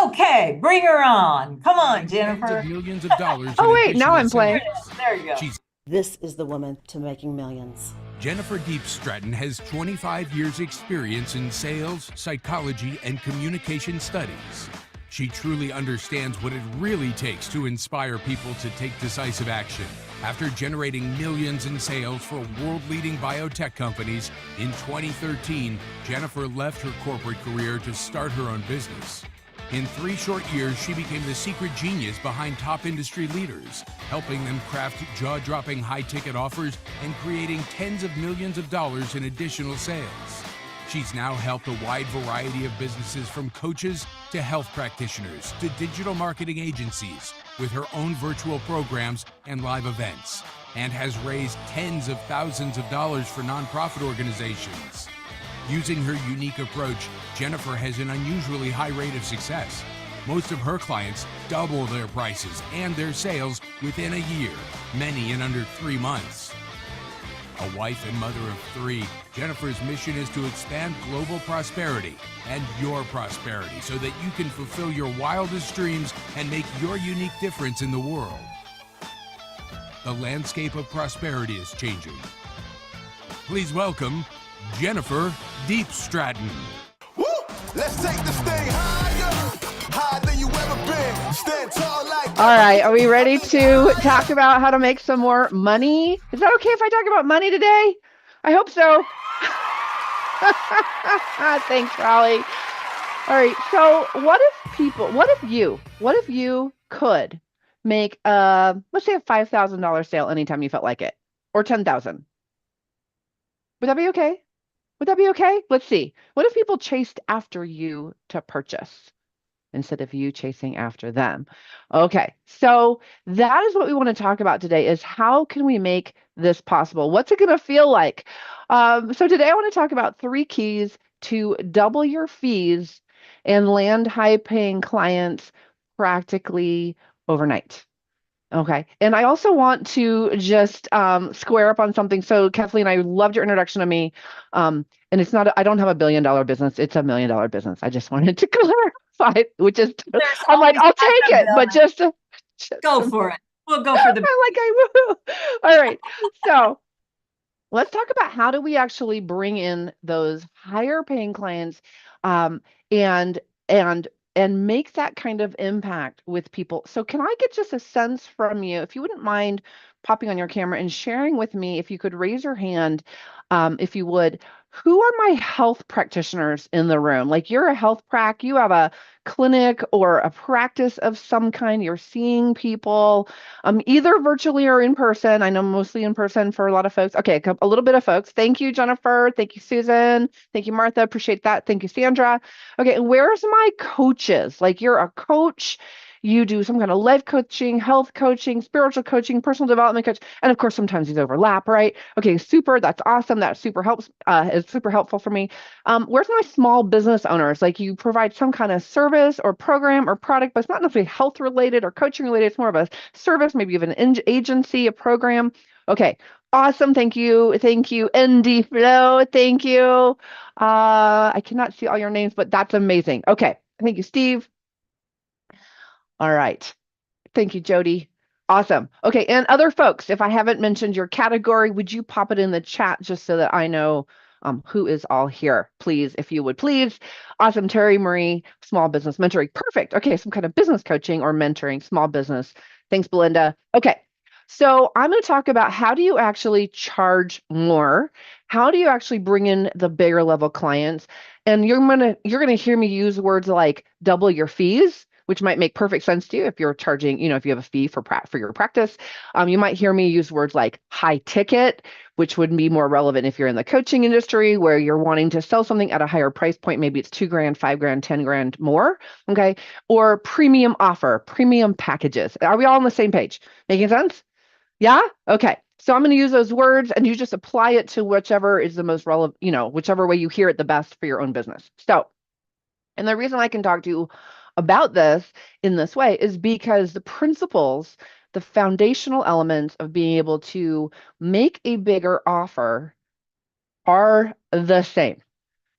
Okay, bring her on. Come on, Jennifer.
Millions of dollars.
Oh, wait, now I'm playing.
There you go.
This is the woman to making millions.
Jennifer Diepstraten has 25 years experience in sales, psychology, and communication studies. She truly understands what it really takes to inspire people to take decisive action. After generating millions in sales for world-leading biotech companies, in 2013, Jennifer left her corporate career to start her own business. In 3 short years, she became the secret genius behind top industry leaders, helping them craft jaw-dropping high-ticket offers and creating tens of millions of dollars in additional sales. She's now helped a wide variety of businesses, from coaches to health practitioners to digital marketing agencies, with her own virtual programs and live events, and has raised tens of thousands of dollars for nonprofit organizations. Using her unique approach, Jennifer has an unusually high rate of success. Most of her clients double their prices and their sales within a year, many in under 3 months. A wife and mother of 3, Jennifer's mission is to expand global prosperity and your prosperity so that you can fulfill your wildest dreams and make your unique difference in the world. The landscape of prosperity is changing. Please welcome Jennifer Diepstraten.
Woo! Let's take this thing higher, higher than you ever been. Stand tall like.
All right, are we ready to talk about how to make some more money? Is that okay if I talk about money today? I hope so. Thanks, Raleigh. All right, so what if you could make let's say a $5,000 sale anytime you felt like it, or 10,000? Would that be okay? Would that be okay? Let's see. What if people chased after you to purchase instead of you chasing after them? Okay, so that is what we want to talk about today, is how can we make this possible? What's it going to feel like? So today I want to talk about 3 keys to double your fees and land high-paying clients practically overnight. Okay. And I also want to just square up on something. So Kathleen, I loved your introduction to me. And it's not, I don't have a $1 billion business. It's $1 million business. I just wanted to clarify, which is, I'm like, I'll take it, but just
go for it. We'll go for the.
I will. All right. So let's talk about how do we actually bring in those higher paying clients, and make that kind of impact with people. So can I get just a sense from you, if you wouldn't mind popping on your camera and sharing with me, if you could raise your hand, if you would, who are my health practitioners in the room? Like you're a health prac, you have a clinic or a practice of some kind, you're seeing people, either virtually or in person. I know mostly in person for a lot of folks. Okay, a little bit of folks. Thank you, Jennifer. Thank you, Susan. Thank you, Martha. Appreciate that. Thank you, Sandra. Okay, where's my coaches? Like you're a coach, you do some kind of life coaching, health coaching, spiritual coaching, personal development coach, and of course sometimes these overlap, right? Okay, super. That's awesome. That super helps. Is super helpful for me. Where's my small business owners? Like you provide some kind of service or program or product, but it's not necessarily health related or coaching related. It's more of a service. Maybe you have an agency, a program. Okay, awesome. Thank you. Thank you, ND Flow. Thank you. I cannot see all your names, but that's amazing. Okay, thank you, Steve. All right. Thank you, Jody. Awesome. Okay, and other folks, if I haven't mentioned your category, would you pop it in the chat just so that I know who is all here, please, if you would, please. Awesome, Terry Marie, small business mentoring. Perfect. Okay, some kind of business coaching or mentoring, small business. Thanks, Belinda. Okay, so I'm going to talk about how do you actually charge more? How do you actually bring in the bigger level clients? And you're gonna hear me use words like double your fees, which might make perfect sense to you if you're charging, if you have a fee for your practice. You might hear me use words like high ticket, which would be more relevant if you're in the coaching industry where you're wanting to sell something at a higher price point. Maybe it's $2,000, $5,000, $10,000 more. Okay. Or premium offer, premium packages. Are we all on the same page? Making sense? Yeah? Okay. So I'm going to use those words and you just apply it to whichever is the most relevant, whichever way you hear it the best for your own business. So, and the reason I can talk to you about this in this way is because the principles, the foundational elements of being able to make a bigger offer are the same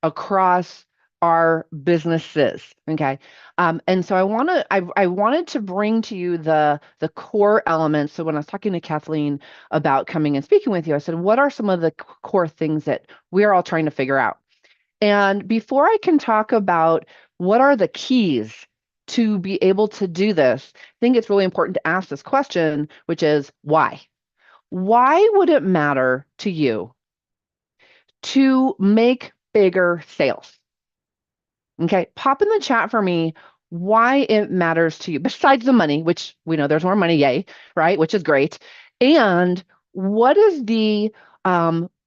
across our businesses. Okay. And so I wanted to bring to you the core elements. So when I was talking to Kathleen about coming and speaking with you, I said, what are some of the core things that we're all trying to figure out? And before I can talk about what are the keys to be able to do this, I think it's really important to ask this question, which is why? Why would it matter to you to make bigger sales? Okay, pop in the chat for me why it matters to you, besides the money, which we know there's more money, yay, right? Which is great. And what is the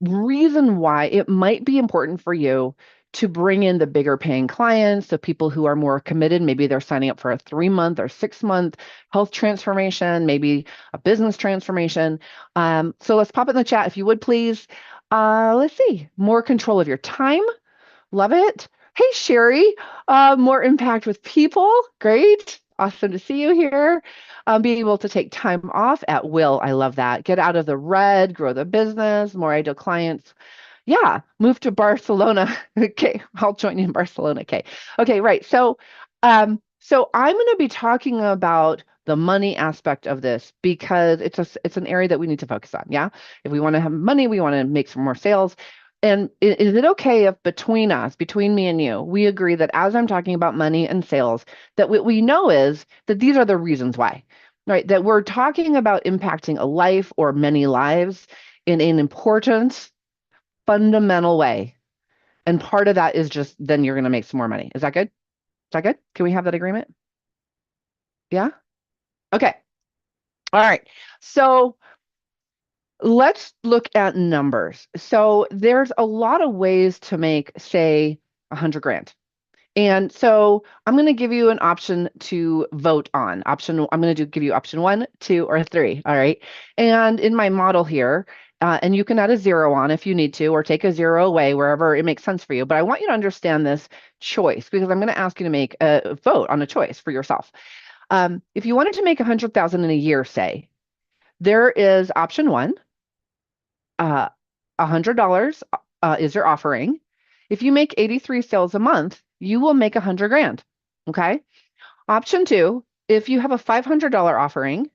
reason why it might be important for you to bring in the bigger paying clients, the people who are more committed? Maybe they're signing up for a 3-month or 6-month health transformation, maybe a business transformation. So let's pop it in the chat if you would, please. Let's see, more control of your time. Love it. Hey, Sherry, more impact with people. Great. Awesome to see you here. Being able to take time off at will. I love that. Get out of the red, grow the business, more ideal clients. Yeah, move to Barcelona. Okay, I'll join you in Barcelona. Okay. Okay, right. So I'm going to be talking about the money aspect of this because it's an area that we need to focus on. Yeah. If we want to have money, we want to make some more sales. And is it okay if between us, between me and you, we agree that as I'm talking about money and sales, that what we know is that these are the reasons why, right? That we're talking about impacting a life or many lives in an important, fundamental way. And part of that is just then you're going to make some more money. Is that good? Is that good? Can we have that agreement? Yeah? Okay. All right. So let's look at numbers. So there's a lot of ways to make, say, 100 grand. And so I'm going to give you an option to vote on. I'm going to give you option 1, 2, or 3. All right. And in my model here, and you can add a 0 on if you need to, or take a 0 away wherever it makes sense for you. But I want you to understand this choice because I'm going to ask you to make a vote on a choice for yourself. If you wanted to make 100,000 in a year, say, there is option 1. $100 is your offering. If you make 83 sales a month, you will make 100 grand. Okay. Option 2, if you have a $500 offering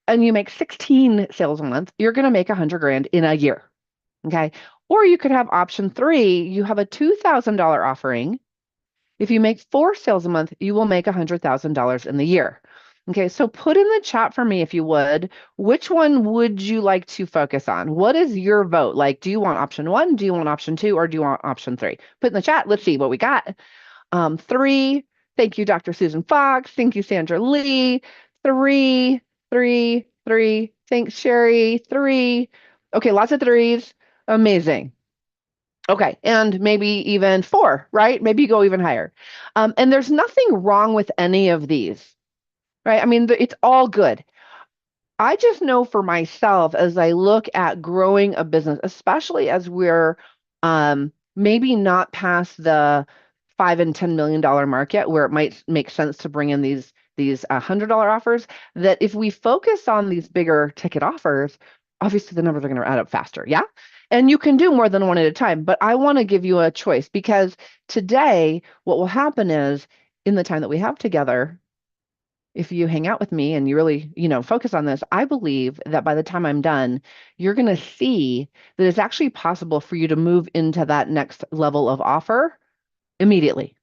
and you make 16 sales a month, you're going to make 100 grand in a year. Okay. Or you could have option 3, you have a $2,000 offering. If you make 4 sales a month, you will make $100,000 in the year. Okay, so put in the chat for me if you would. Which one would you like to focus on? What is your vote? Like, do you want option one? Do you want option two? Or do you want option three? Put in the chat. Let's see what we got. Three. Thank you, Dr. Susan Fox. Thank you, Sandra Lee. Three, three, three. Thanks, Sherry. Three. Okay, lots of threes. Amazing. Okay, and maybe even four, right? Maybe you go even higher. And there's nothing wrong with any of these, right? I mean, it's all good. I just know for myself as I look at growing a business, especially as we're maybe not past the $5 and $10 million mark yet, where it might make sense to bring in these $100 offers, that if we focus on these bigger ticket offers, obviously the numbers are going to add up faster. Yeah. And you can do more than one at a time, but I want to give you a choice because today what will happen is in the time that we have together, if you hang out with me and you really, focus on this, I believe that by the time I'm done, you're going to see that it's actually possible for you to move into that next level of offer immediately.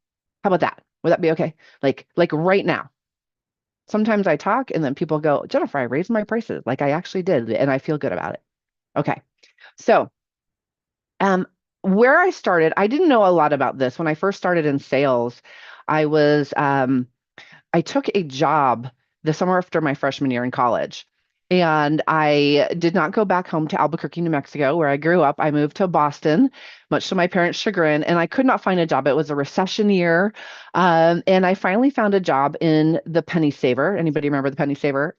How about that? Would that be okay? Like right now. Sometimes I talk and then people go, Jennifer, I raised my prices. Like I actually did, and I feel good about it. Okay. So, um, where I started, I didn't know a lot about this. When I first started in sales, I was I took a job the summer after my freshman year in college. And I did not go back home to Albuquerque, New Mexico, where I grew up. I moved to Boston, much to my parents' chagrin, and I could not find a job. It was a recession year. And I finally found a job in the Penny Saver. Anybody remember the Penny Saver?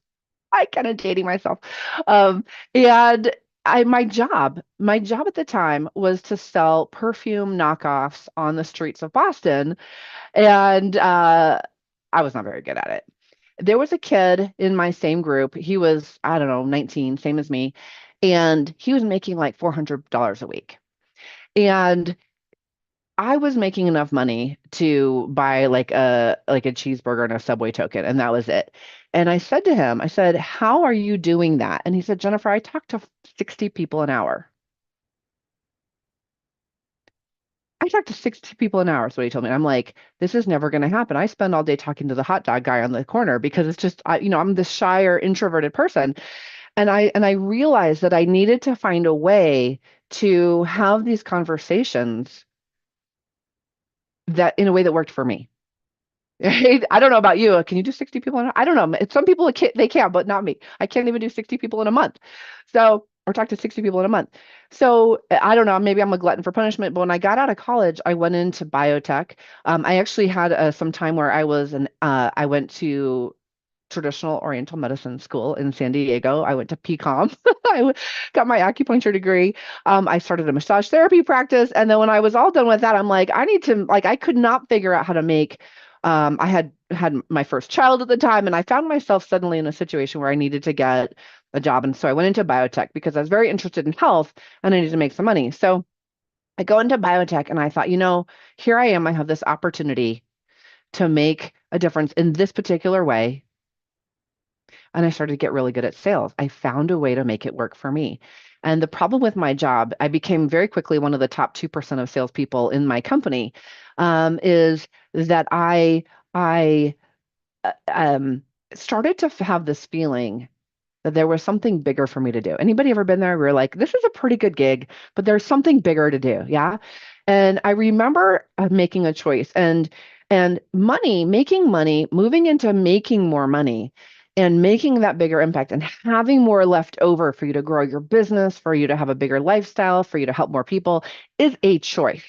I kind of dating myself. And my job at the time was to sell perfume knockoffs on the streets of Boston. And I was not very good at it. There was a kid in my same group. He was, I don't know, 19, same as me, and he was making like $400 a week. And I was making enough money to buy like a cheeseburger and a Subway token, and that was it. And I said to him, I said, "How are you doing that?" And he said, "Jennifer, I talk to 60 people an hour." I talk to 60 people an hour, is what he told me. And I'm like, this is never going to happen. I spend all day talking to the hot dog guy on the corner because it's just, I'm this shy or introverted person. And I realized that I needed to find a way to have these conversations that in a way that worked for me. I don't know about you. Can you do 60 people in I don't know. Some people they can, but not me. I can't even do 60 people in a month. So, or talk to 60 people in a month. So, I don't know. Maybe I'm a glutton for punishment. But when I got out of college, I went into biotech. I actually had some time where I went to traditional Oriental medicine school in San Diego. I went to PCOM. Got my acupuncture degree. I started a massage therapy practice. And then when I was all done with that, I'm like, I need to, like, I could not figure out how to make, I had my first child at the time, and I found myself suddenly in a situation where I needed to get a job. And so I went into biotech because I was very interested in health and I needed to make some money. So I go into biotech and I thought, here I am. I have this opportunity to make a difference in this particular way, and I started to get really good at sales. I found a way to make it work for me. And the problem with my job, I became very quickly one of the top 2% of salespeople in my company, is that I started to have this feeling that there was something bigger for me to do. Anybody ever been there? We're like, this is a pretty good gig, but there's something bigger to do. Yeah. And I remember making a choice and making money, moving into making more money and making that bigger impact and having more left over for you to grow your business, for you to have a bigger lifestyle, for you to help more people is a choice.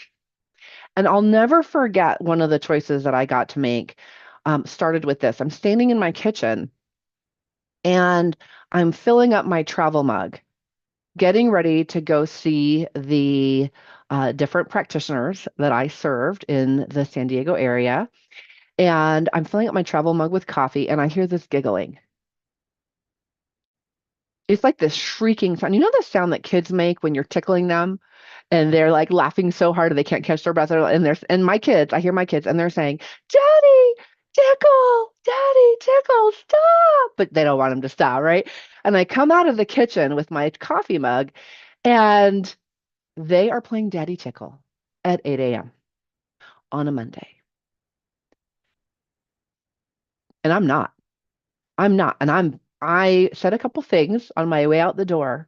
And I'll never forget one of the choices that I got to make started with this. I'm standing in my kitchen and I'm filling up my travel mug, getting ready to go see the different practitioners that I served in the San Diego area. And I'm filling up my travel mug with coffee, and I hear this giggling. It's like this shrieking sound. You know the sound that kids make when you're tickling them and they're like laughing so hard they can't catch their breath. And my kids, I hear my kids, and they're saying, "Daddy, tickle, Daddy, tickle, stop!" But they don't want them to stop, right? And I come out of the kitchen with my coffee mug, and they are playing Daddy Tickle at 8 a.m. on a Monday, and I'm not. I'm not. And I said a couple things on my way out the door,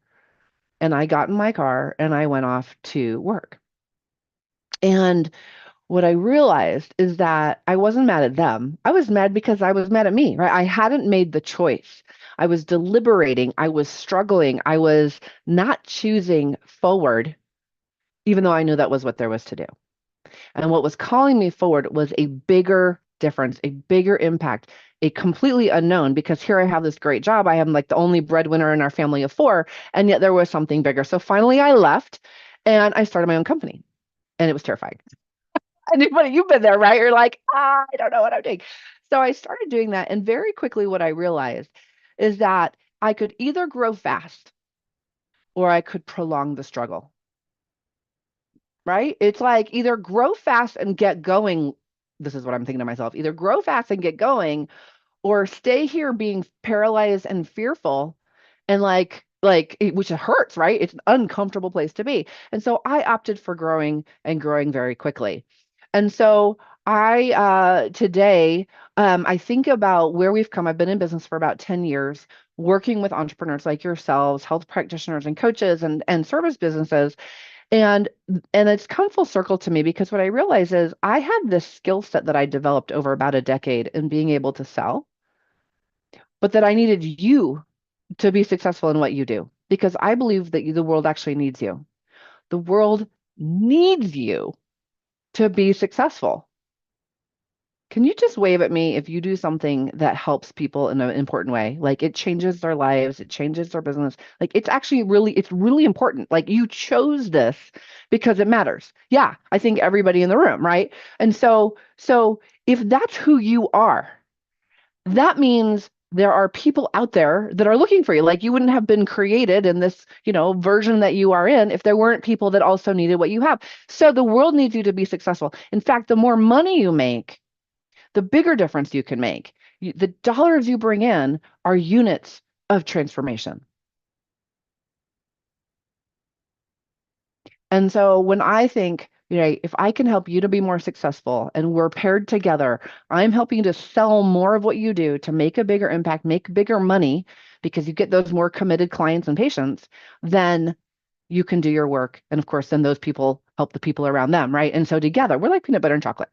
and I got in my car and I went off to work. And what I realized is that I wasn't mad at them. I was mad because I was mad at me, right? I hadn't made the choice. I was deliberating. I was struggling. I was not choosing forward, even though I knew that was what there was to do. And what was calling me forward was a bigger difference, a bigger impact, a completely unknown, because here I have this great job. I am like the only breadwinner in our family of four, and yet there was something bigger. So finally I left and I started my own company, and it was terrifying. Anybody, you've been there, right? You're like, I don't know what I'm doing. So I started doing that. And very quickly, what I realized is that I could either grow fast or I could prolong the struggle, right? It's like either grow fast and get going. This is what I'm thinking to myself, either grow fast and get going, or stay here being paralyzed and fearful and which hurts, right? It's an uncomfortable place to be. And so I opted for growing and growing very quickly. And so I today I think about where we've come. I've been in business for about 10 years, working with entrepreneurs like yourselves, health practitioners and coaches and service businesses. And it's come full circle to me because what I realize is I had this skill set that I developed over about a decade in being able to sell, but that I needed you to be successful in what you do because I believe that the world actually needs you. The world needs you to be successful. Can you just wave at me if you do something that helps people in an important way? Like it changes their lives, it changes their business. Like it's really important. Like you chose this because it matters. Yeah, I think everybody in the room, right? And so if that's who you are, that means there are people out there that are looking for you. Like you wouldn't have been created in this, version that you are in if there weren't people that also needed what you have. So the world needs you to be successful. In fact, the more money you make, the bigger difference you can make. The dollars you bring in are units of transformation. And so when I think, if I can help you to be more successful and we're paired together, I'm helping you to sell more of what you do to make a bigger impact, make bigger money because you get those more committed clients and patients, then you can do your work. And of course, then those people help the people around them, right? And so together, we're like peanut butter and chocolate.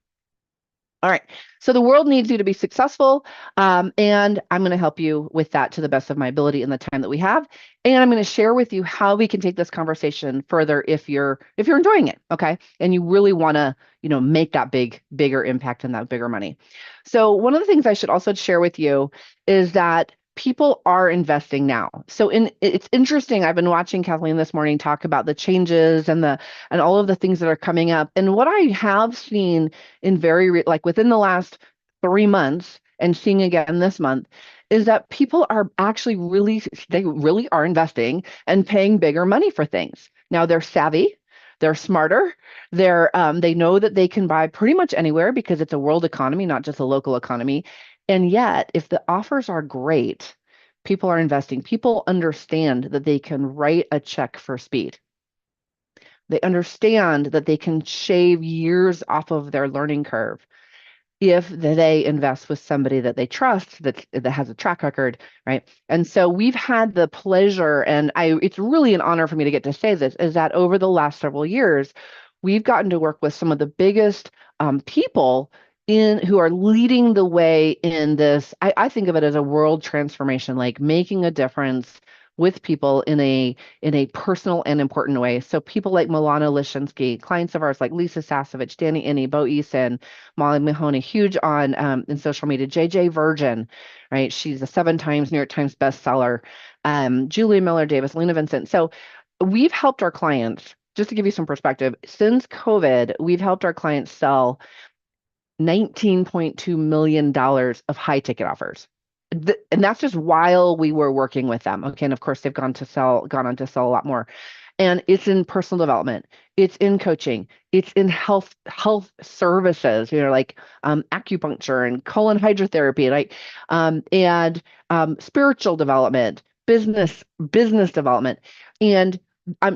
All right. So the world needs you to be successful. And I'm going to help you with that to the best of my ability in the time that we have. And I'm going to share with you how we can take this conversation further if you're enjoying it. Okay. And you really want to, make that bigger impact and that bigger money. So one of the things I should also share with you is that people are investing now. So it's interesting. I've been watching Kathleen this morning talk about the changes and all of the things that are coming up. And what I have seen in like within the last 3 months and seeing again this month is that people are actually they really are investing and paying bigger money for things. Now they're savvy, they're smarter, they know that they can buy pretty much anywhere because it's a world economy, not just a local economy. And yet, if the offers are great, people are investing. People understand that they can write a check for speed. They understand that they can shave years off of their learning curve if they invest with somebody that they trust that has a track record, right? And so we've had the pleasure, and it's really an honor for me to get to say this, is that over the last several years, we've gotten to work with some of the biggest people who are leading the way in this. I think of it as a world transformation, like making a difference with people in a personal and important way. So people like Milana Lishinsky, clients of ours like Lisa Sasevich, Danny Inney, Bo Eason, Molly Mahoney, huge on in social media. JJ Virgin, right? She's a 7 times New York Times bestseller. Julie Miller Davis, Lena Vincent. So we've helped our clients, just to give you some perspective, since COVID, we've helped our clients sell $19.2 million of high ticket offers. And that's just while we were working with them. Okay. And of course, they've gone on to sell a lot more. And it's in personal development, it's in coaching, it's in health services, like acupuncture and colon hydrotherapy, right? And spiritual development, business development. And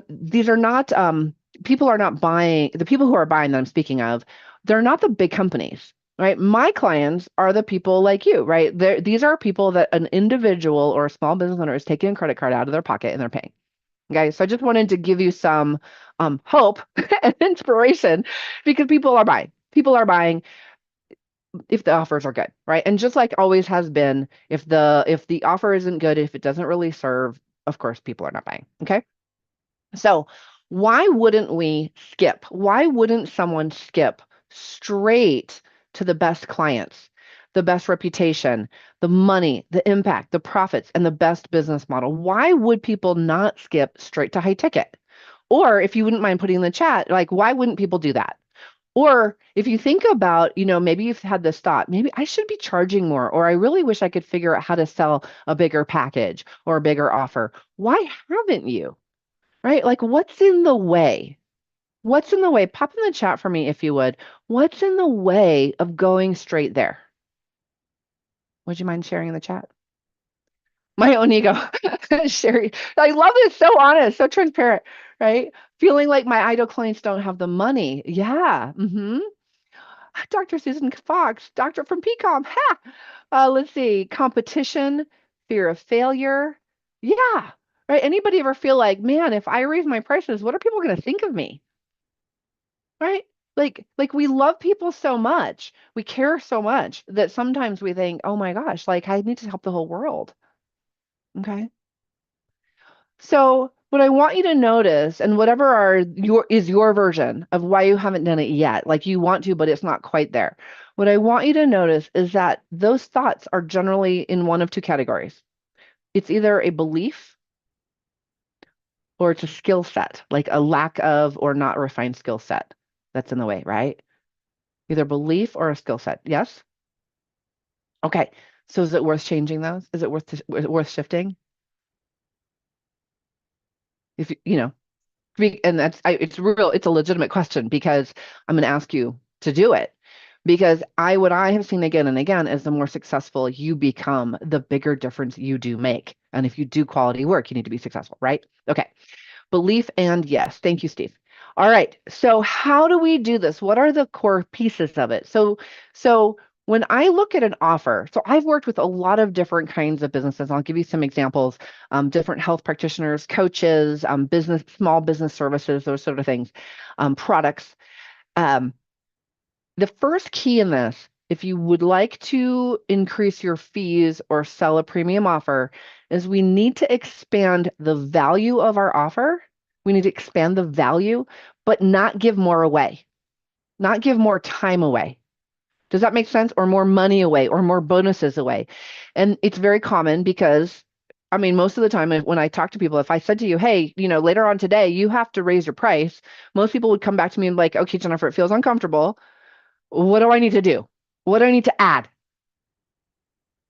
these are not people are not buying, the people who are buying that I'm speaking of, they're not the big companies. right? My clients are the people like you, right? These are people that an individual or a small business owner is taking a credit card out of their pocket and they're paying. Okay, so I just wanted to give you some hope and inspiration because people are buying. People are buying if the offers are good, right? And just like always has been, if the offer isn't good, if it doesn't really serve, of course, people are not buying. Okay. So why wouldn't we skip? Why wouldn't someone skip straight to the best clients, the best reputation, the money, the impact, the profits, and the best business model? Why would people not skip straight to high ticket? Or if you wouldn't mind putting in the chat, like, why wouldn't people do that? Or if you think about, maybe you've had this thought, maybe I should be charging more, or I really wish I could figure out how to sell a bigger package or a bigger offer. Why haven't you? Right? Like, what's in the way? What's in the way? Pop in the chat for me if you would. What's in the way of going straight there? Would you mind sharing in the chat? My own ego. Sherry, I love it. So honest, so transparent, right? Feeling like my idol clients don't have the money. Yeah. Dr. Susan Fox, doctor from PCOM. Ha! Let's see. Competition, fear of failure. Yeah. Right. Anybody ever feel like, man, if I raise my prices, what are people going to think of me? Right? Like we love people so much, we care so much that sometimes we think, oh my gosh, like I need to help the whole world. Okay. So what I want you to notice, and whatever your version of why you haven't done it yet, like you want to, but it's not quite there. What I want you to notice is that those thoughts are generally in one of two categories. It's either a belief or it's a skill set, like a lack of or not refined skill set that's in the way, right? Either belief or a skill set. Yes? Okay. So is it worth changing those? Is it worth shifting? If and it's a legitimate question because I'm going to ask you to do it. Because what I have seen again and again is the more successful you become, the bigger difference you do make. And if you do quality work, you need to be successful, right? Okay. Belief and yes. Thank you, Steve. All right. So how do we do this? What are the core pieces of it? So when I look at an offer, so I've worked with a lot of different kinds of businesses. I'll give you some examples. Different health practitioners, coaches, small business services, those sort of things, products. Um, the first key in this, if you would like to increase your fees or sell a premium offer, is we need to expand the value of our offer. We need to expand the value, but not give more away, not give more time away. Does that make sense? Or more money away or more bonuses away. And it's very common because, I mean, most of the time when I talk to people, if I said to you, hey, later on today, you have to raise your price, most people would come back to me and like, okay, Jennifer, it feels uncomfortable. What do I need to do? What do I need to add?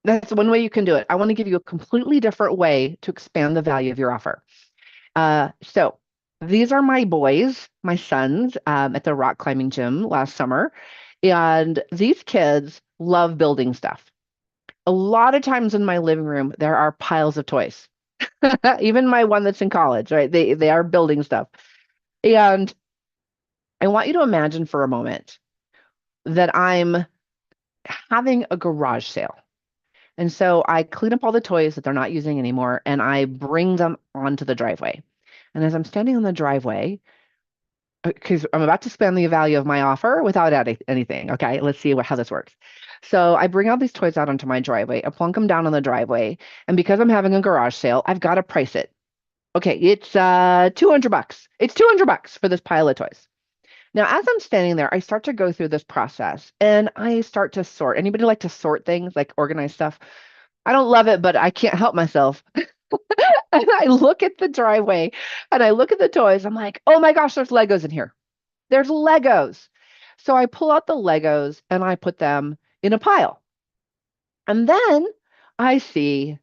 That's one way you can do it. I want to give you a completely different way to expand the value of your offer. So these are my boys, my sons, at the rock climbing gym last summer. And these kids love building stuff. A lot of times in my living room, there are piles of toys. Even my one that's in college, right? They are building stuff. And I want you to imagine for a moment that I'm having a garage sale. And so I clean up all the toys that they're not using anymore and I bring them onto the driveway. And as I'm standing on the driveway, because I'm about to spend the value of my offer without adding anything. Okay, let's see how this works. So I bring all these toys out onto my driveway. I plunk them down on the driveway. And because I'm having a garage sale, I've got to price it. Okay, it's $200. It's $200 for this pile of toys. Now, as I'm standing there, I start to go through this process and I start to sort. Anybody like to sort things, like organize stuff? I don't love it, but I can't help myself. And I look at the driveway and I look at the toys. I'm like, oh my gosh, there's Legos in here. There's Legos. So I pull out the Legos and I put them in a pile. And then I see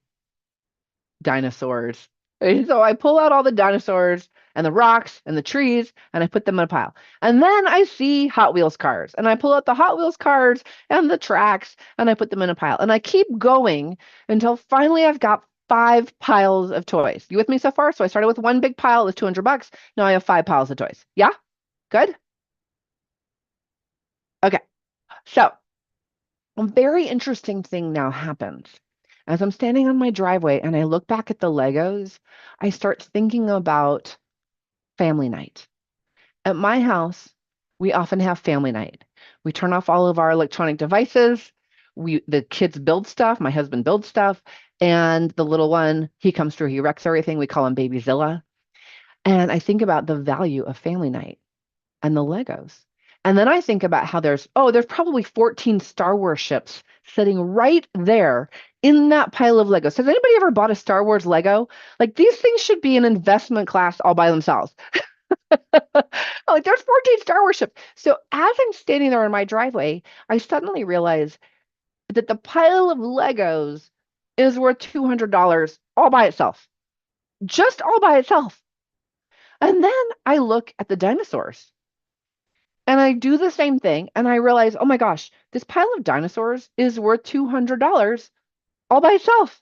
dinosaurs. And so I pull out all the dinosaurs and the rocks and the trees and I put them in a pile. And then I see Hot Wheels cars and I pull out the Hot Wheels cars and the tracks and I put them in a pile. And I keep going until finally I've got 5 piles of toys. You with me so far? So I started with one big pile with $200. Now I have 5 piles of toys. Yeah? Good? Okay. So A very interesting thing now happens. As I'm standing on my driveway and I look back at the Legos, I start thinking about family night. At my house, we often have family night. We turn off all of our electronic devices. The kids build stuff, my husband builds stuff, and the little one, he comes through, he wrecks everything. We call him Babyzilla. And I think about the value of family night and the Legos. And then I think about how there's probably 14 Star Wars ships sitting right there in that pile of Legos. Has anybody ever bought a Star Wars Lego? Like these things should be an investment class all by themselves. Like there's 14 Star Wars ships. So as I'm standing there in my driveway, I suddenly realize that the pile of Legos is worth $200 all by itself. Just all by itself. And then I look at the dinosaurs and I do the same thing and I realize, oh my gosh, this pile of dinosaurs is worth $200 all by itself.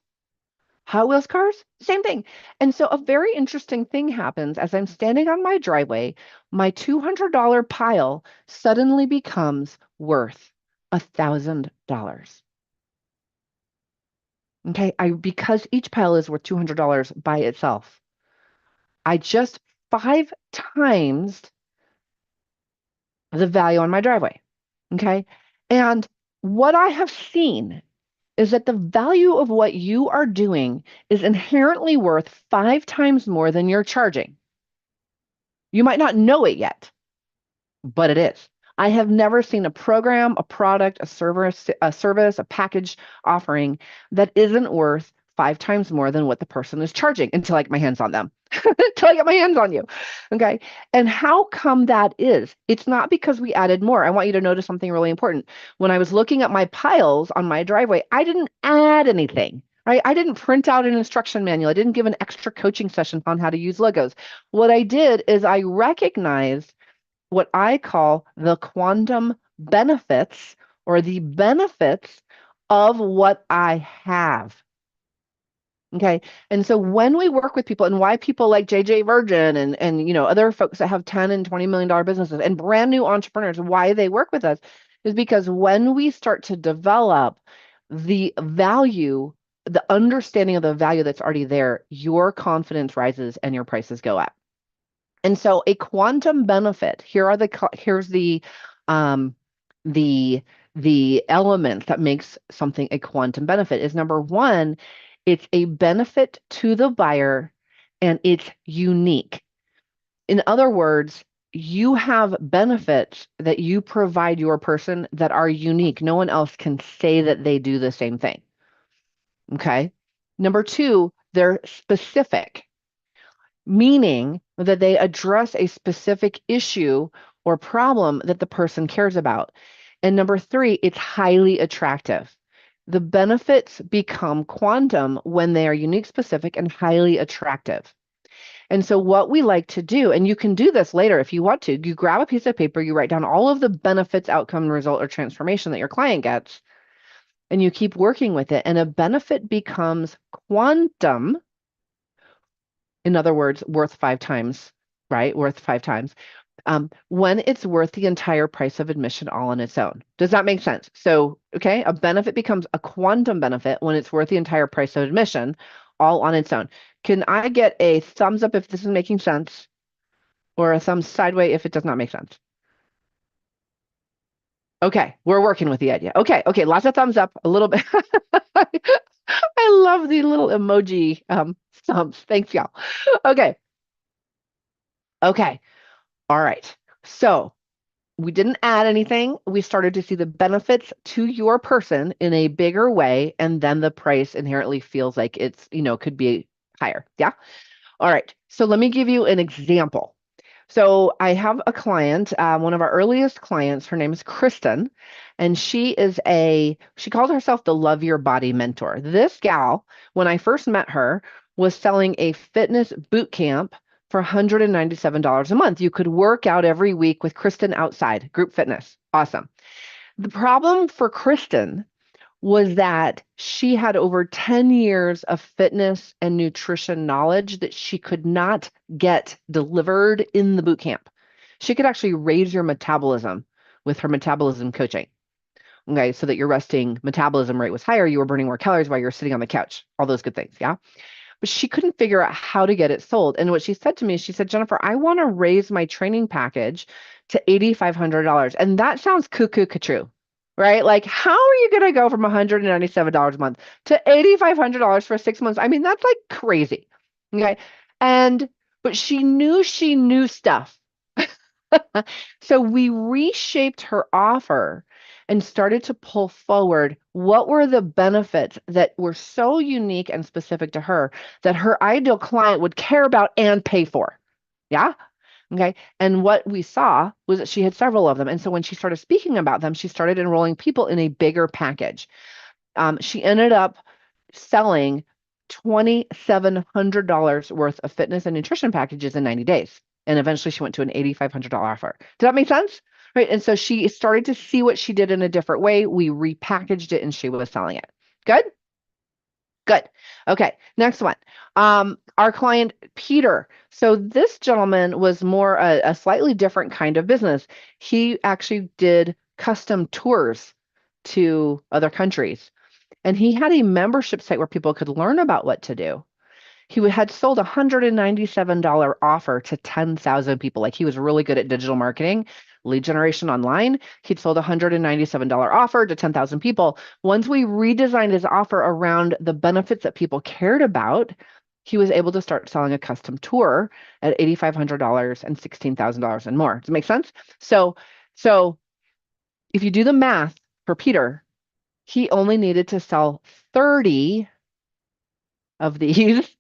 Hot Wheels cars, same thing. And so a very interesting thing happens as I'm standing on my driveway, my $200 pile suddenly becomes worth $1,000. Okay, because each pile is worth $200 by itself. I just 5 times the value on my driveway. Okay. And what I have seen is that the value of what you are doing is inherently worth 5 times more than you're charging. You might not know it yet, but it is. I have never seen a program, a product, a service, a package offering that isn't worth 5 times more than what the person is charging until I get my hands on them. Until I get my hands on you. Okay. And how come that is? It's not because we added more. I want you to notice something really important. When I was looking at my piles on my driveway, I didn't add anything. Right? I didn't print out an instruction manual. I didn't give an extra coaching session on how to use Legos. What I did is I recognized what I call the quantum benefits or the benefits of what I have. Okay. And so when we work with people and why people like JJ Virgin and other folks that have 10 and $20 million businesses and brand new entrepreneurs, why they work with us is because when we start to develop the value, the understanding of the value that's already there, your confidence rises and your prices go up. And so a quantum benefit, here's um the element that makes something a quantum benefit is number one, it's a benefit to the buyer and it's unique. In other words, you have benefits that you provide your person that are unique. No one else can say that they do the same thing. Okay. Number two, they're specific, meaning that they address a specific issue or problem that the person cares about. And number three, it's highly attractive. The benefits become quantum when they are unique, specific, and highly attractive. And so what we like to do, and you can do this later if you want to, you grab a piece of paper, you write down all of the benefits, outcome, result, or transformation that your client gets, and you keep working with it. And a benefit becomes quantum. In other words, worth 5 times, right? Worth 5 times. When it's worth the entire price of admission all on its own. Does that make sense? So, okay, a benefit becomes a quantum benefit when it's worth the entire price of admission all on its own. Can I get a thumbs up if this is making sense or a thumbs sideways if it does not make sense? Okay, we're working with the idea. Okay, lots of thumbs up, a little bit. I love the little emoji thumbs. Thanks, y'all. Okay. All right. So we didn't add anything. We started to see the benefits to your person in a bigger way, and then the price inherently feels like it's, could be higher. Yeah. All right. So let me give you an example. So I have a client, one of our earliest clients, her name is Kristen, and she calls herself the Love Your Body Mentor. This gal, when I first met her, was selling a fitness boot camp for $197 a month. You could work out every week with Kristen outside, group fitness. Awesome. The problem for Kristen was that she had over 10 years of fitness and nutrition knowledge that she could not get delivered in the boot camp. She could actually raise your metabolism with her metabolism coaching. Okay, so that your resting metabolism rate was higher, you were burning more calories while you're sitting on the couch, all those good things. Yeah. But she couldn't figure out how to get it sold. And what she said to me, she said, Jennifer, I want to raise my training package to $8,500. And that sounds cuckoo true, right? Like, how are you going to go from $197 a month to $8,500 for 6 months? I mean, that's like crazy. Okay. And, but she knew stuff. So we reshaped her offer and started to pull forward what were the benefits that were so unique and specific to her that her ideal client would care about and pay for. Yeah. Okay. And what we saw was that she had several of them. And so when she started speaking about them, she started enrolling people in a bigger package. She ended up selling $2,700 worth of fitness and nutrition packages in 90 days. And eventually she went to an $8,500 offer. Does that make sense? Right. And so she started to see what she did in a different way. We repackaged it and she was selling it. Good. Good. Okay. Next one. Our client, Peter. So this gentleman was more a slightly different kind of business. He actually did custom tours to other countries. And he had a membership site where people could learn about what to do. He had sold a $197 offer to 10,000 people. Like he was really good at digital marketing, lead generation online. He'd sold a $197 offer to 10,000 people. Once we redesigned his offer around the benefits that people cared about, he was able to start selling a custom tour at $8,500 and $16,000 and more. Does it make sense? So if you do the math for Peter, he only needed to sell 30 of these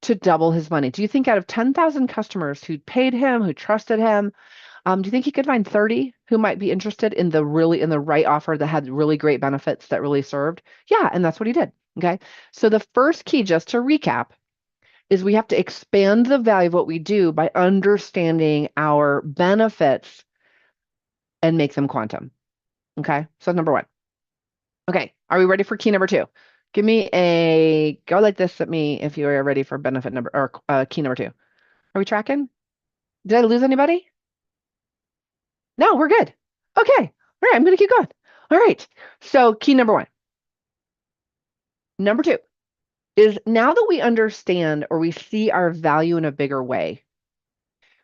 to double his money. Do you think out of 10,000 customers who paid him, who trusted him, do you think he could find 30 who might be interested in the right offer that had really great benefits that really served? Yeah, and that's what he did. Okay. So the first key, just to recap, is we have to expand the value of what we do by understanding our benefits and make them quantum. Okay. So number one. Okay. Are we ready for key number two? Give me a go like this at me if you are ready for benefit number or key number two. Are we tracking? Did I lose anybody? No, we're good. Okay. All right. I'm going to keep going. All right. So key number one. Number two is now that we understand or we see our value in a bigger way,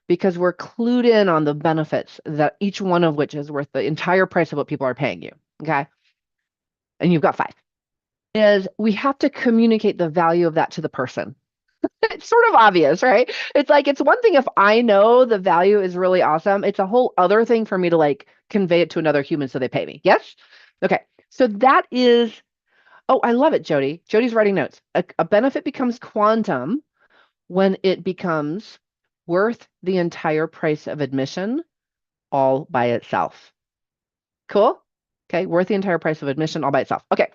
because we're clued in on the benefits that each one of which is worth the entire price of what people are paying you. Okay. And you've got 5. Is we have to communicate the value of that to the person. It's sort of obvious, right? It's like, it's one thing if I know the value is really awesome. It's a whole other thing for me to like convey it to another human so they pay me. Yes? Okay. So that is, oh, I love it, Jody. Jody's writing notes. A benefit becomes quantum when it becomes worth the entire price of admission all by itself. Cool? Okay. Worth the entire price of admission all by itself. Okay.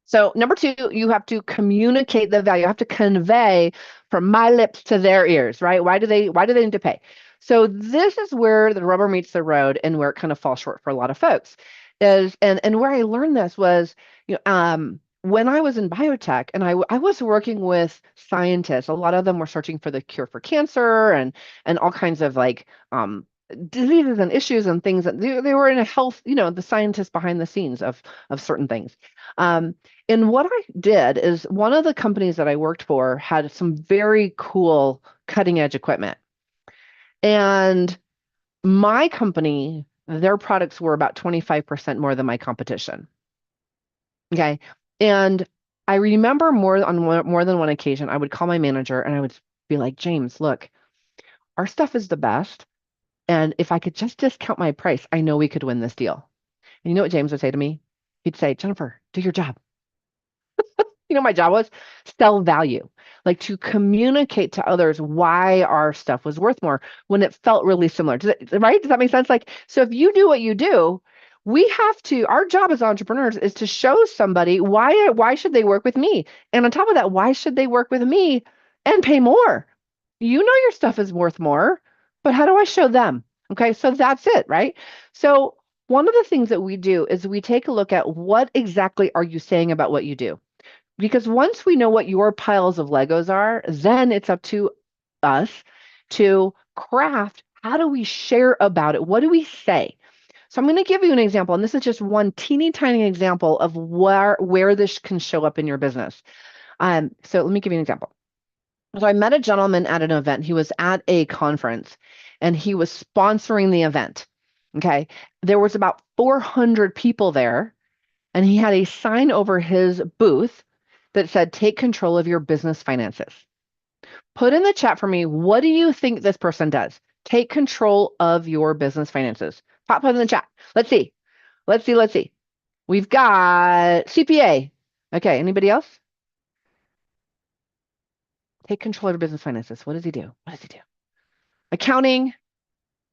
So number 2, you have to communicate the value. You have to convey from my lips to their ears, right? Why do they need to pay? So this is where the rubber meets the road and where it kind of falls short for a lot of folks. And where I learned this was, when I was in biotech and I was working with scientists, a lot of them were searching for the cure for cancer and all kinds of like diseases and issues and things that they were in a health, the scientists behind the scenes of certain things. And what I did is one of the companies that I worked for had some very cool cutting edge equipment. And my company, their products were about 25% more than my competition. Okay. And I remember more than one occasion, I would call my manager and I would be like, James, look, our stuff is the best. And if I could just discount my price, I know we could win this deal. And you know what James would say to me? He'd say, Jennifer, do your job. My job was sell value, like to communicate to others why our stuff was worth more when it felt really similar. Right? Does that make sense? Like, so if you do what you do, our job as entrepreneurs is to show somebody why should they work with me? And on top of that, why should they work with me and pay more? You know your stuff is worth more, but how do I show them? Okay, so that's it, right? So one of the things that we do is we take a look at what exactly are you saying about what you do? Because once we know what your piles of Legos are, then it's up to us to craft how do we share about it? What do we say? So I'm going to give you an example, and this is just one teeny tiny example of where this can show up in your business. So let me give you an example. So I met a gentleman at an event. He was at a conference and he was sponsoring the event. Okay. There was about 400 people there, and he had a sign over his booth that said, "Take control of your business finances." Put in the chat for me, what do you think this person does? Take control of your business finances. Pop it in the chat. Let's see. Let's see. We've got CPA. Okay, anybody else? Take control of your business finances. What does he do? What does he do? Accounting,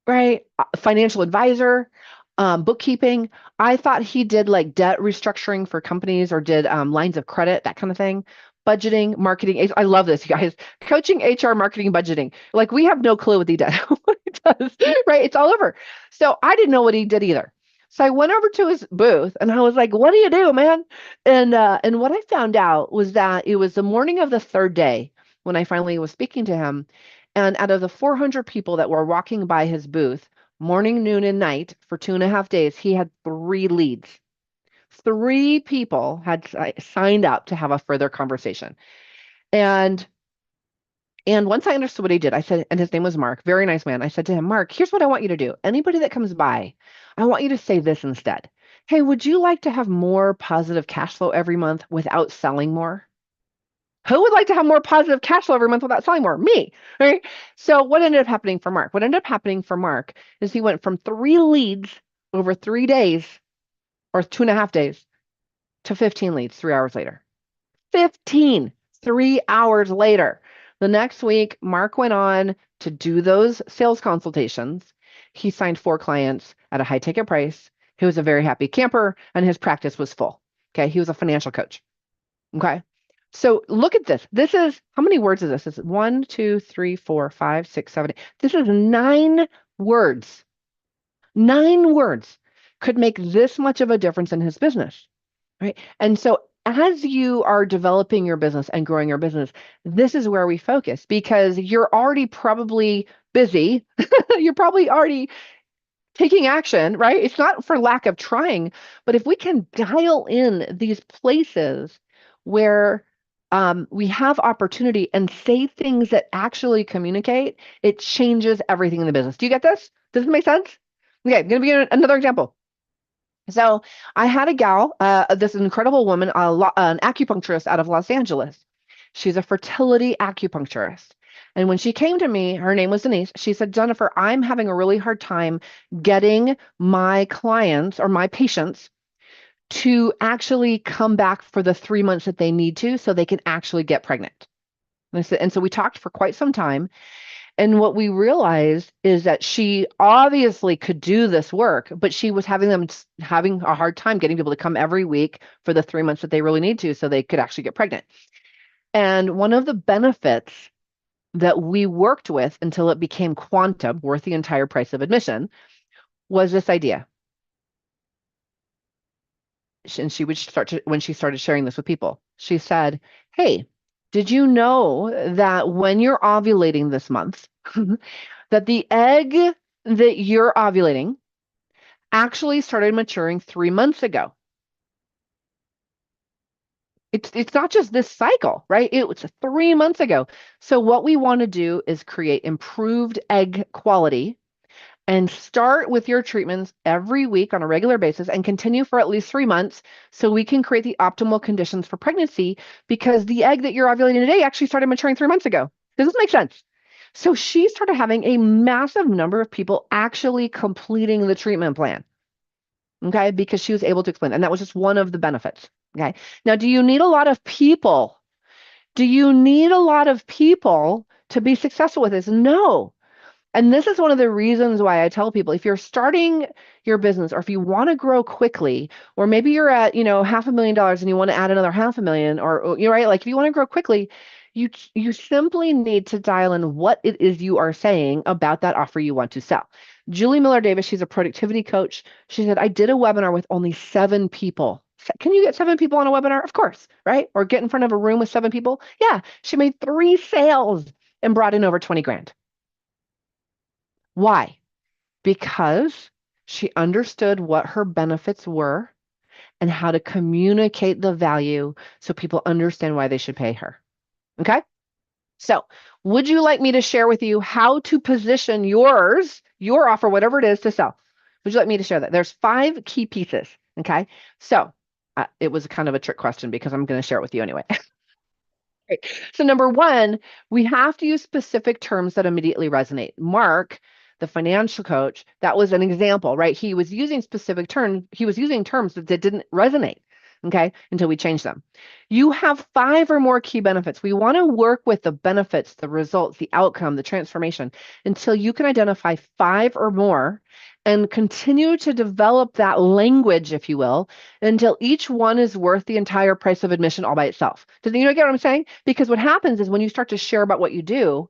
right? Financial advisor, bookkeeping. I thought he did like debt restructuring for companies or did lines of credit, that kind of thing. Budgeting, marketing. I love this, you guys. Coaching, HR, marketing, budgeting. Like we have no clue what he does. What he does, right? It's all over. So I didn't know what he did either. So I went over to his booth and I was like, "What do you do, man?" And what I found out was that it was the morning of the third day when I finally was speaking to him. And out of the 400 people that were walking by his booth, morning, noon, and night for 2.5 days, he had 3 leads. 3 people had signed up to have a further conversation. And once I understood what he did, I said, and his name was Mark, very nice man. I said to him, "Mark, here's what I want you to do. Anybody that comes by, I want you to say this instead. Hey, would you like to have more positive cash flow every month without selling more?" Who would like to have more positive cash flow every month without selling more? Me, right? So what ended up happening for Mark? What ended up happening for Mark is he went from 3 leads over 3 days or 2.5 days to 15 leads 3 hours later. 15, 3 hours later. The next week, Mark went on to do those sales consultations. He signed 4 clients at a high ticket price. He was a very happy camper and his practice was full. Okay. He was a financial coach. Okay. So look at this. This is, how many words is this? This is 1, 2, 3, 4, 5, 6, 7, 8. This is 9 words. 9 words could make this much of a difference in his business, right? And so as you are developing your business and growing your business, this is where we focus because you're already probably busy. You're probably already taking action, right? It's not for lack of trying, but if we can dial in these places where we have opportunity and say things that actually communicate, it changes everything in the business. Do you get this? Does this make sense? Okay, I'm going to give you another example. So I had a gal, this incredible woman, an acupuncturist out of Los Angeles. She's a fertility acupuncturist. And when she came to me, her name was Denise. She said, "Jennifer, I'm having a really hard time getting my clients or my patients to actually come back for the 3 months that they need to so they can actually get pregnant." And so we talked for quite some time. And what we realized is that she obviously could do this work, but she was having a hard time getting people to come every week for the 3 months that they really need to so they could actually get pregnant. And one of the benefits that we worked with until it became quantum, worth the entire price of admission, was this idea. And she would when she started sharing this with people, she said, "Hey, did you know that when you're ovulating this month, that the egg that you're ovulating actually started maturing 3 months ago?" It's not just this cycle, right? It was 3 months ago. So what we want to do is create improved egg quality and start with your treatments every week on a regular basis and continue for at least 3 months so we can create the optimal conditions for pregnancy because the egg that you're ovulating today actually started maturing 3 months ago. Does this make sense? So she started having a massive number of people actually completing the treatment plan. Okay, because she was able to explain, and that was just one of the benefits. Okay, now do you need a lot of people? Do you need a lot of people to be successful with this? No. And this is one of the reasons why I tell people if you're starting your business or if you want to grow quickly, or maybe you're at, $500,000 and you want to add another 500,000 or you're right, like if you want to grow quickly, you simply need to dial in what it is you are saying about that offer you want to sell. Julie Miller Davis, she's a productivity coach. She said, "I did a webinar with only 7 people." Can you get 7 people on a webinar? Of course, right? Or get in front of a room with 7 people? Yeah, she made 3 sales and brought in over 20 grand. Why? Because She understood what her benefits were and how to communicate the value so people understand why they should pay her. Okay? So, would you like me to share with you how to position your offer, whatever it is, to sell? Would you like me to share that? There's 5 key pieces. Okay. So, it was kind of a trick question because I'm going to share it with you anyway. Right. So, number one, we have to use specific terms that immediately resonate. Mark, the financial coach, that was an example, right? He was using specific terms, he was using terms that didn't resonate, okay, until we changed them. You have 5 or more key benefits. We want to work with the benefits, the results, the outcome, the transformation until you can identify 5 or more and continue to develop that language, if you will, until each one is worth the entire price of admission all by itself. Does you know get what I'm saying? Because what happens is when you start to share about what you do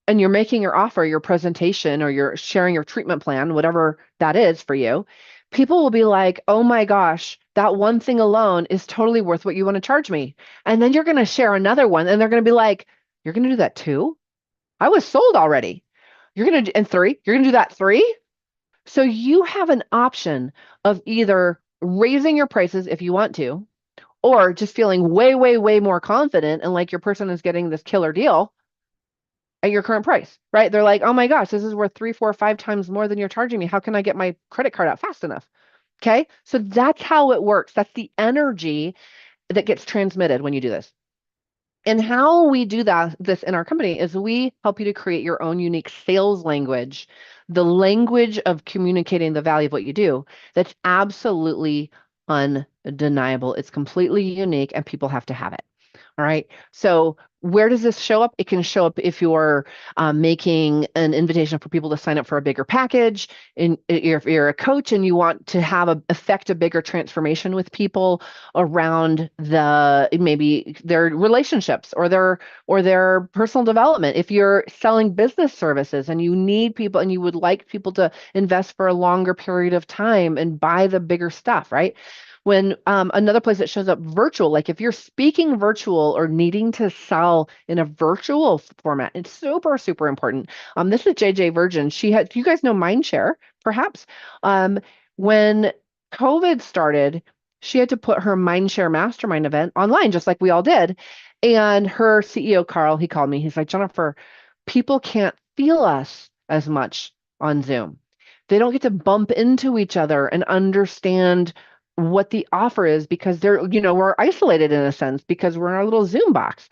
and you're making your offer, your presentation, or you're sharing your treatment plan, whatever that is for you, people will be like, oh my gosh, that one thing alone is totally worth what you want to charge me. And then you're going to share another one and they're going to be like, you're going to do that too? I was sold already. You're going to, and 3, you're going to do that 3? So you have an option of either raising your prices if you want to, or just feeling way, way, way more confident and like your person is getting this killer deal at your current price, right? They're like, oh my gosh, this is worth 3, 4, 5 times more than you're charging me. How can I get my credit card out fast enough? Okay. So that's how it works. That's the energy that gets transmitted when you do this. And how we do this in our company is we help you to create your own unique sales language, the language of communicating the value of what you do that's absolutely undeniable. It's completely unique and people have to have it. All right. So where does this show up? It can show up if you're making an invitation for people to sign up for a bigger package. If you're a coach and you want to affect a bigger transformation with people around maybe their relationships or their personal development. If you're selling business services and you need people and you would like people to invest for a longer period of time and buy the bigger stuff, right? When another place that shows up virtual, like if you're speaking virtual or needing to sell in a virtual format, it's super, super important. This is JJ Virgin. Do you guys know Mindshare, perhaps? When COVID started, she had to put her Mindshare Mastermind event online, just like we all did. And her CEO, Carl, he called me. He's like, Jennifer, people can't feel us as much on Zoom. They don't get to bump into each other and understand what the offer is because we're isolated in a sense because we're in our little Zoom box.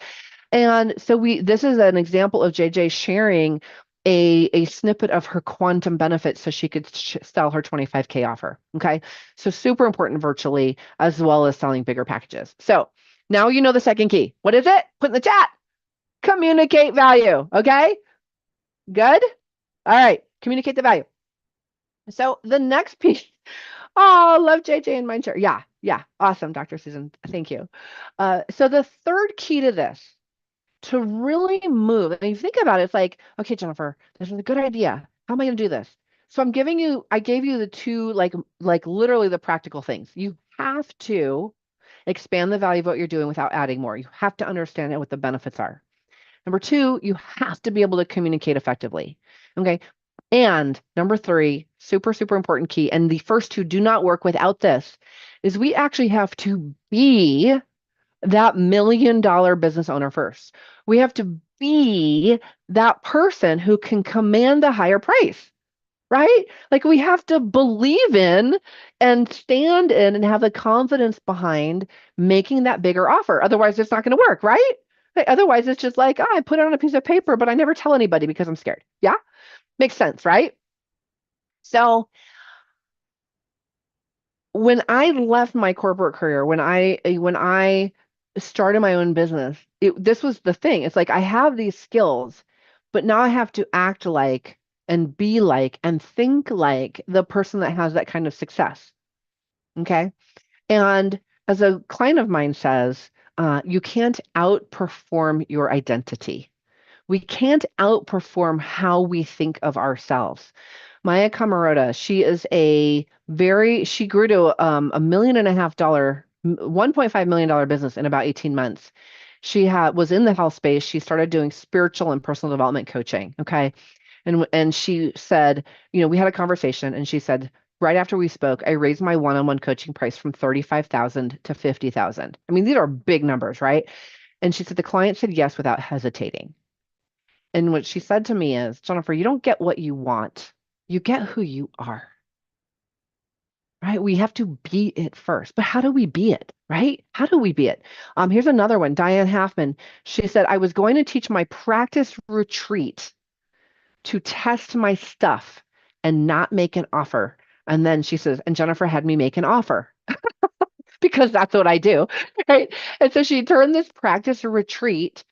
And so this is an example of JJ sharing a snippet of her quantum benefits so she could sell her 25K offer. Okay. So super important virtually as well as selling bigger packages. So now you know the second key. What is it? Put in the chat. Communicate value. Okay. Good. All right. Communicate the value. So the next piece. Oh, love JJ and Mindshare. Yeah, yeah. Awesome, Dr. Susan. Thank you. So the third key to this, to really move, and you think about it, it's like, okay, Jennifer, this is a good idea. How am I going to do this? So I gave you the 2, like literally the practical things. You have to expand the value of what you're doing without adding more. You have to understand what the benefits are. Number 2, you have to be able to communicate effectively. Okay. And number 3, super, super important key, and the first 2 do not work without this, is we actually have to be that $1 million business owner first. We have to be that person who can command the higher price, right? Like we have to believe in and stand in and have the confidence behind making that bigger offer. Otherwise, it's not going to work, right? Otherwise, it's just like, I put it on a piece of paper, but I never tell anybody because I'm scared. Yeah? Makes sense, right? So when I left my corporate career, when I started my own business, this was the thing. It's like I have these skills, but now I have to act like and be like and think like the person that has that kind of success. Okay. And as a client of mine says, you can't outperform your identity. We can't outperform how we think of ourselves. Maya Camarota, she grew to $1.5 million, $1.5 million business in about 18 months. She was in the health space. She started doing spiritual and personal development coaching. Okay. And she said, we had a conversation and she said, right after we spoke, I raised my one-on-one coaching price from 35,000 to 50,000. I mean, these are big numbers, right? And she said the client said yes without hesitating. And what she said to me is, Jennifer, you don't get what you want. You get who you are. Right? We have to be it first. But how do we be it? Right? How do we be it? Here's another one. Diane Halfman. She said, I was going to teach my practice retreat to test my stuff and not make an offer. And then she says, and Jennifer had me make an offer because that's what I do. Right. And so she turned this practice retreat,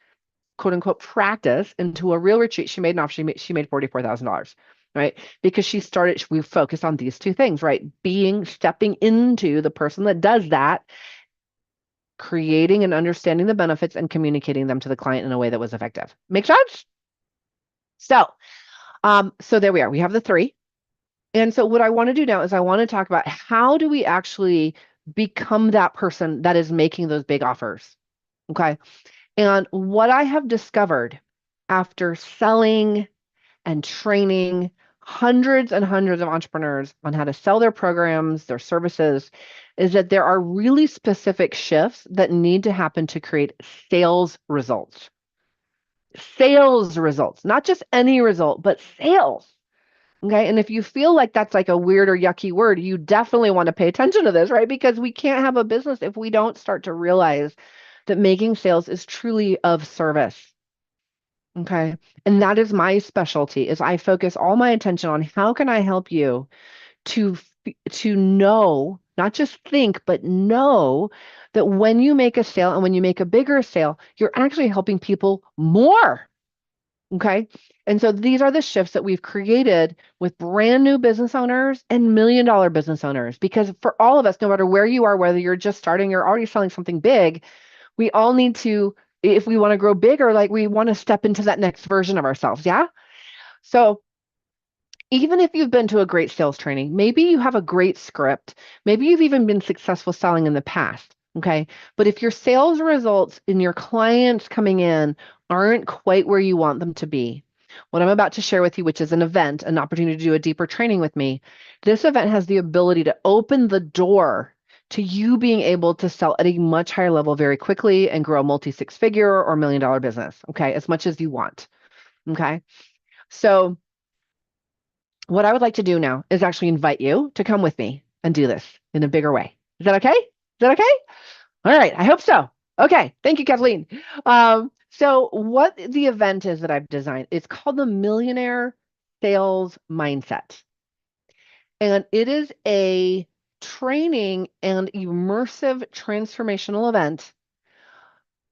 quote unquote, practice into a real retreat. She made an offer. She made $44,000. Right. Because we focused on these two things, right? Stepping into the person that does that, creating and understanding the benefits and communicating them to the client in a way that was effective. Make sense? So there we are. We have the three. And so what I want to do now is I want to talk about how do we actually become that person that is making those big offers. Okay. And what I have discovered after selling and training hundreds and hundreds of entrepreneurs on how to sell their programs, their services, is that there are really specific shifts that need to happen to create sales results. Sales results, not just any result, but sales. Okay. And if you feel like that's like a weird or yucky word, you definitely want to pay attention to this, right? Because we can't have a business if we don't start to realize that making sales is truly of service. Okay. And that is my specialty is I focus all my attention on how can I help you to to know, not just think, but know that when you make a sale and when you make a bigger sale, you're actually helping people more. Okay. And so these are the shifts that we've created with brand new business owners and $1 million business owners. Because for all of us, no matter where you are, whether you're just starting or already selling something big, we all need to, if we want to grow bigger, like we want to step into that next version of ourselves. Yeah. So even if you've been to a great sales training, maybe you have a great script, maybe you've even been successful selling in the past. Okay. But if your sales results and your clients coming in aren't quite where you want them to be, what I'm about to share with you, which is an event, an opportunity to do a deeper training with me, this event has the ability to open the door to you being able to sell at a much higher level very quickly and grow a multi-six-figure or $1 million business. Okay. As much as you want. Okay. So what I would like to do now is actually invite you to come with me and do this in a bigger way. Is that okay? Is that okay? All right. I hope so. Okay. Thank you, Kathleen. So what the event is that I've designed, it's called the Millionaire Sales Mindset. And it is a training and immersive transformational event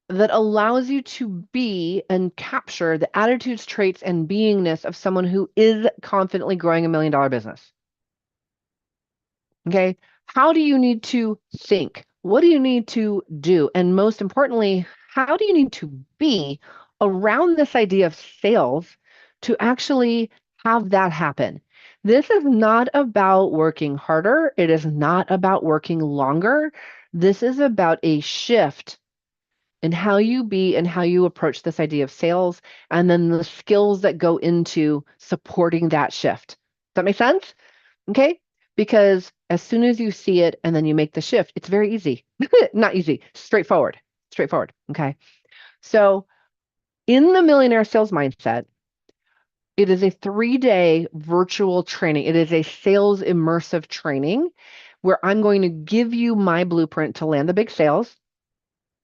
that allows you to be and capture the attitudes, traits, and beingness of someone who is confidently growing a $1 million business. Okay. How do you need to think? What do you need to do? And most importantly, how do you need to be around this idea of sales to actually have that happen? This is not about working harder. It is not about working longer. This is about a shift in how you be and how you approach this idea of sales, and then the skills that go into supporting that shift. Does that make sense? Okay. Because as soon as you see it and then you make the shift, it's very easy. Not easy, straightforward. Straightforward. Okay. So in the Millionaire Sales Mindset, it is a 3-day virtual training. It is a sales immersive training where I'm going to give you my blueprint to land the big sales.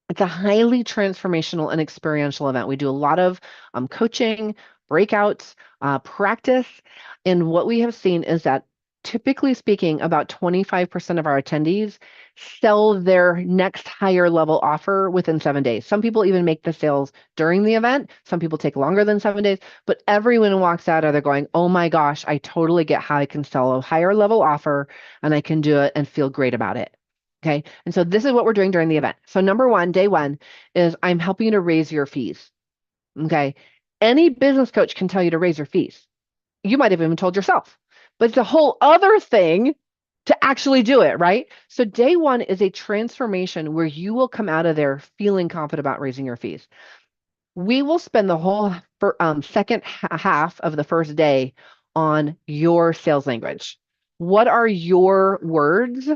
It's a highly transformational and experiential event. We do a lot of coaching, breakouts, practice. And what we have seen is that typically speaking, about 25% of our attendees sell their next higher level offer within 7 days. Some people even make the sales during the event. Some people take longer than 7 days, but everyone walks out of there going, oh my gosh, I totally get how I can sell a higher level offer and I can do it and feel great about it. Okay. And so this is what we're doing during the event. So number one, day one, is I'm helping you to raise your fees. Okay. Any business coach can tell you to raise your fees. You might have even told yourself, but it's a whole other thing to actually do it, right? So day one is a transformation where you will come out of there feeling confident about raising your fees. We will spend the whole second half of the first day on your sales language. What are your words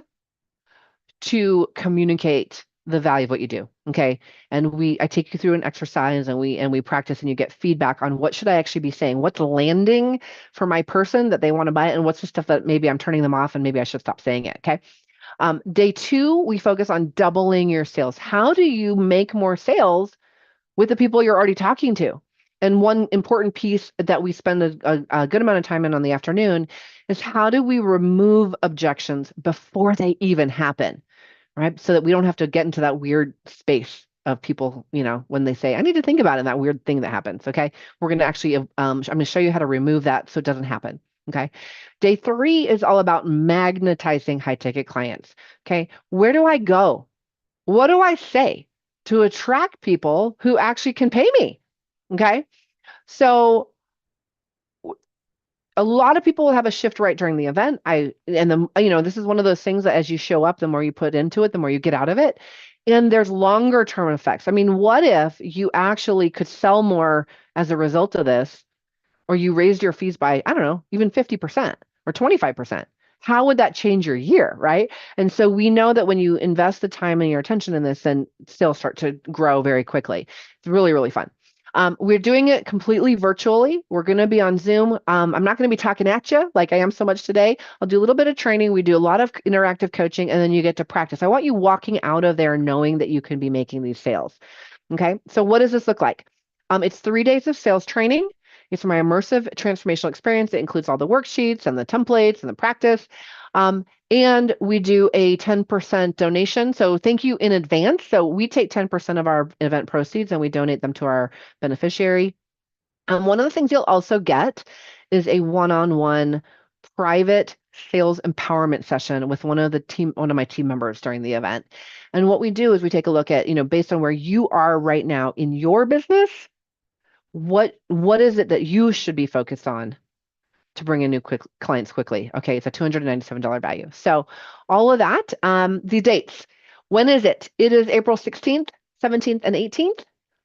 to communicate the value of what you do? Okay. And I take you through an exercise and we practice and you get feedback on what should I actually be saying? What's landing for my person that they want to buy it? And what's the stuff that maybe I'm turning them off and maybe I should stop saying it. Okay. Day 2, we focus on doubling your sales. How do you make more sales with the people you're already talking to? And one important piece that we spend a good amount of time in on the afternoon is how do we remove objections before they even happen, right? So that we don't have to get into that weird space of people, when they say, I need to think about it, and that weird thing that happens. Okay. We're going to actually, I'm going to show you how to remove that so it doesn't happen. Okay. Day 3 is all about magnetizing high ticket clients. Okay. Where do I go? What do I say to attract people who actually can pay me? Okay. So a lot of people will have a shift right during the event. This is one of those things that as you show up, the more you put into it, the more you get out of it. And there's longer term effects. I mean, what if you actually could sell more as a result of this, or you raised your fees by, I don't know, even 50% or 25%? How would that change your year, right? And so we know that when you invest the time and your attention in this, then sales start to grow very quickly. It's really, really fun. We're doing it completely virtually. We're going to be on Zoom. I'm not going to be talking at you like I am so much today. I'll do a little bit of training. We do a lot of interactive coaching, and then you get to practice. I want you walking out of there knowing that you can be making these sales. Okay, so what does this look like? It's 3 days of sales training. It's my immersive transformational experience. It includes all the worksheets and the templates and the practice. And we do a 10% donation. So thank you in advance. So we take 10% of our event proceeds and we donate them to our beneficiary. One of the things you'll also get is a one-on-one private sales empowerment session with one of my team members during the event. And what we do is we take a look at, based on where you are right now in your business, what is it that you should be focused on to bring in new clients quickly? Okay, it's a $297 value. So all of that, the dates. When is it? It is April 16th, 17th, and 18th.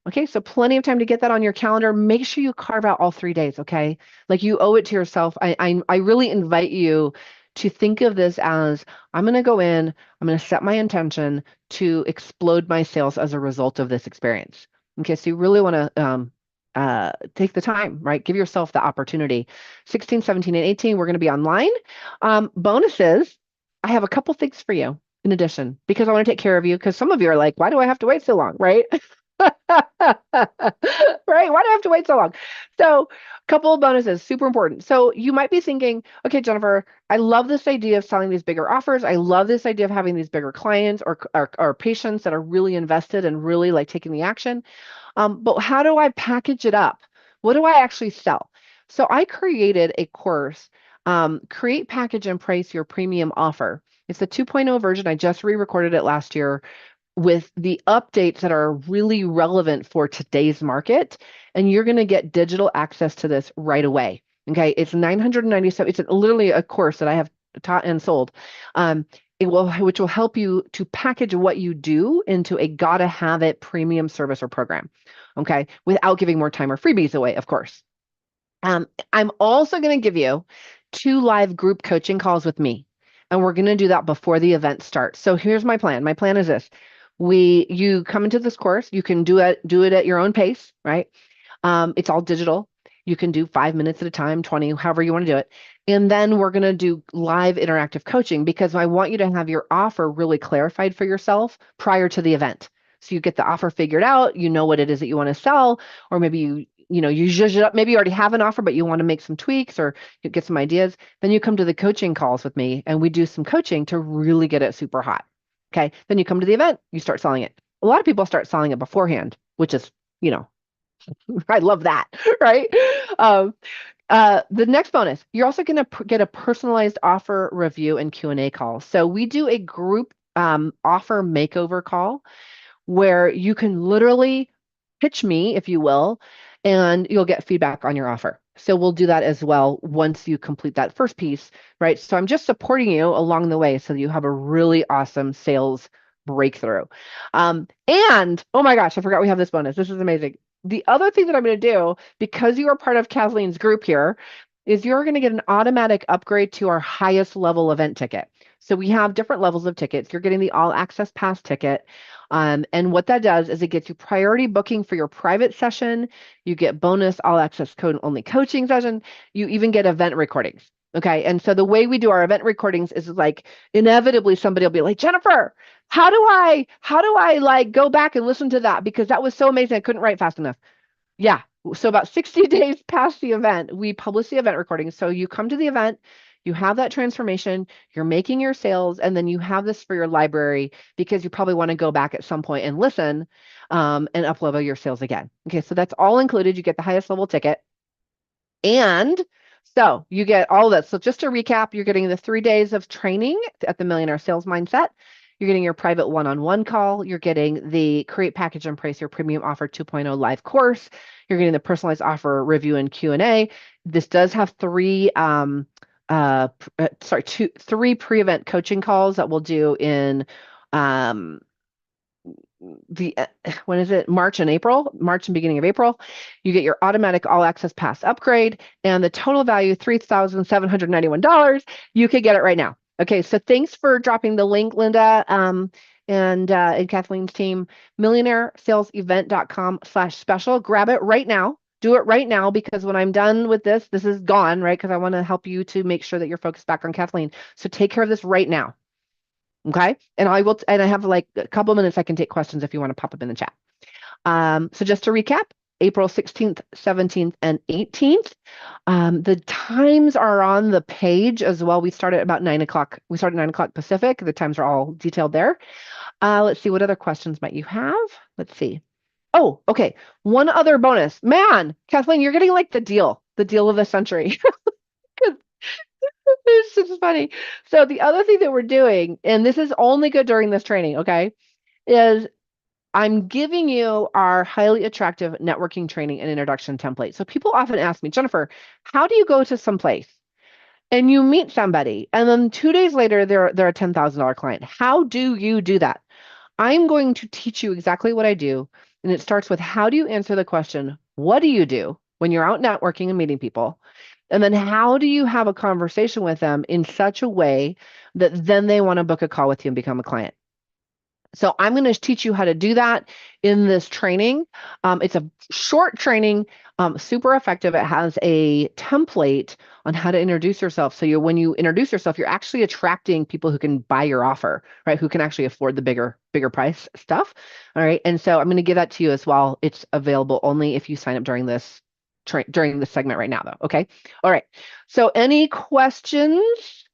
Okay, so plenty of time to get that on your calendar. Make sure you carve out all 3 days, okay? Like you owe it to yourself. I really invite you to think of this as I'm going to go in, I'm going to set my intention to explode my sales as a result of this experience. Okay, so you really want to take the time, right? Give yourself the opportunity. 16, 17, and 18, we're going to be online. Bonuses, I have a couple things for you in addition, because I want to take care of you, because some of you are like, why do I have to wait so long, right? Right? Why do I have to wait so long? So a couple of bonuses, super important. So you might be thinking, okay, Jennifer, I love this idea of selling these bigger offers. I love this idea of having these bigger clients or patients that are really invested and really like taking the action. But how do I package it up? What do I actually sell? So I created a course, Create, Package, and Price Your Premium Offer. It's the 2.0 version. I just re-recorded it last year with the updates that are really relevant for today's market. And you're going to get digital access to this right away. Okay, it's 997. It's literally a course that I have taught and sold. Which will help you to package what you do into a gotta have it premium service or program, okay, without giving more time or freebies away, of course. I'm also going to give you 2 live group coaching calls with me, and we're going to do that before the event starts. So here's my plan. My plan is this: you come into this course, you can do it at your own pace, right? It's all digital. You can do 5 minutes at a time, 20, however you want to do it. And then we're going to do live interactive coaching, because I want you to have your offer really clarified for yourself prior to the event. So you get the offer figured out, you know what it is that you want to sell, or maybe you zhuzh it up. Maybe you already have an offer, but you want to make some tweaks or you get some ideas. Then you come to the coaching calls with me and we do some coaching to really get it super hot. Okay. Then you come to the event, you start selling it. A lot of people start selling it beforehand, which is, I love that, right? The next bonus, you're also going to get a personalized offer review and Q&A call. So we do a group offer makeover call where you can literally pitch me, if you will, and you'll get feedback on your offer. So we'll do that as well once you complete that first piece, right? So I'm just supporting you along the way so that you have a really awesome sales breakthrough. And oh my gosh, I forgot we have this bonus. This is amazing. The other thing that I'm going to do, because you are part of Kathleen's group here, is you're going to get an automatic upgrade to our highest level event ticket. So we have different levels of tickets. You're getting the all access pass ticket. And what that does is it gets you priority booking for your private session. You get bonus all access code only coaching session. You even get event recordings. Okay. And so the way we do our event recordings is like inevitably somebody will be like, Jennifer, how do I like go back and listen to that? Because that was so amazing. I couldn't write fast enough. Yeah. So about 60 days past the event, we publish the event recording. So you come to the event, you have that transformation, you're making your sales, and then you have this for your library because you probably want to go back at some point and listen and up level your sales again. Okay, so that's all included. You get the highest level ticket. And so you get all of this. So just to recap, you're getting the 3 days of training at the Millionaire Sales Mindset. You're getting your private one-on-one call. You're getting the Create Package and Price Your Premium Offer 2.0 live course. You're getting the personalized offer review and Q&A. This does have three pre-event coaching calls that we'll do in the when is it March and beginning of April. You get your automatic all access pass upgrade and the total value $3,791. You could get it right now. Okay, so thanks for dropping the link, Linda, and Kathleen's team. millionairesalesevent.com/special. Grab it right now. Do it right now, because when I'm done with this is gone, right? Because I want to help you to make sure that you're focused back on Kathleen. So take care of this right now. Okay. And I have like a couple minutes. I can take questions if you want to pop them in the chat. So just to recap, April 16th, 17th, and 18th. The times are on the page as well. We start at about 9 o'clock. We start at 9 o'clock Pacific. The times are all detailed there. Let's see, what other questions might you have? Let's see. Oh, okay. One other bonus. Man, Kathleen, you're getting like the deal of the century. It's just funny. So the other thing that we're doing, and this is only good during this training, okay, is I'm giving you our highly attractive networking training and introduction template. So people often ask me, Jennifer, how do you go to some place and you meet somebody and then 2 days later they're a $10,000 client? How do you do that? I'm going to teach you exactly what I do. And it starts with, how do you answer the question, what do you do when you're out networking and meeting people? And then how do you have a conversation with them in such a way that then they want to book a call with you and become a client? So I'm going to teach you how to do that in this training. It's a short training, super effective. It has a template on how to introduce yourself. So when you introduce yourself, you're actually attracting people who can buy your offer, right? Who can actually afford the bigger price stuff. All right. And so I'm going to give that to you as well. It's available only if you sign up during this segment right now, though. Okay. All right. So any questions?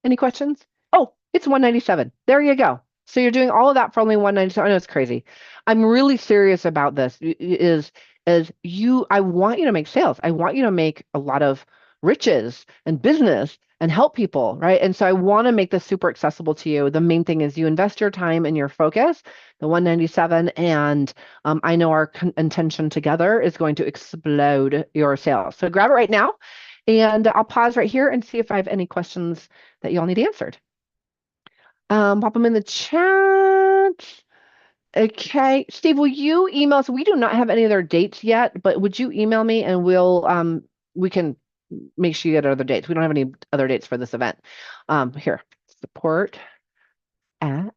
Any questions? Oh, it's 197. There you go. So you're doing all of that for only 197. I know it's crazy. I'm really serious about this. I want you to make sales. I want you to make a lot of riches and business and help people, right? And so I want to make this super accessible to you. The main thing is you invest your time and your focus, the 197, and I know our intention together is going to explode your sales. So grab it right now, and I'll pause right here and see if I have any questions that you all need answered. Pop them in the chat. Okay, Steve, will you email us? We do not have any other dates yet, but would you email me and we can make sure you get other dates. We don't have any other dates for this event. Here, support at.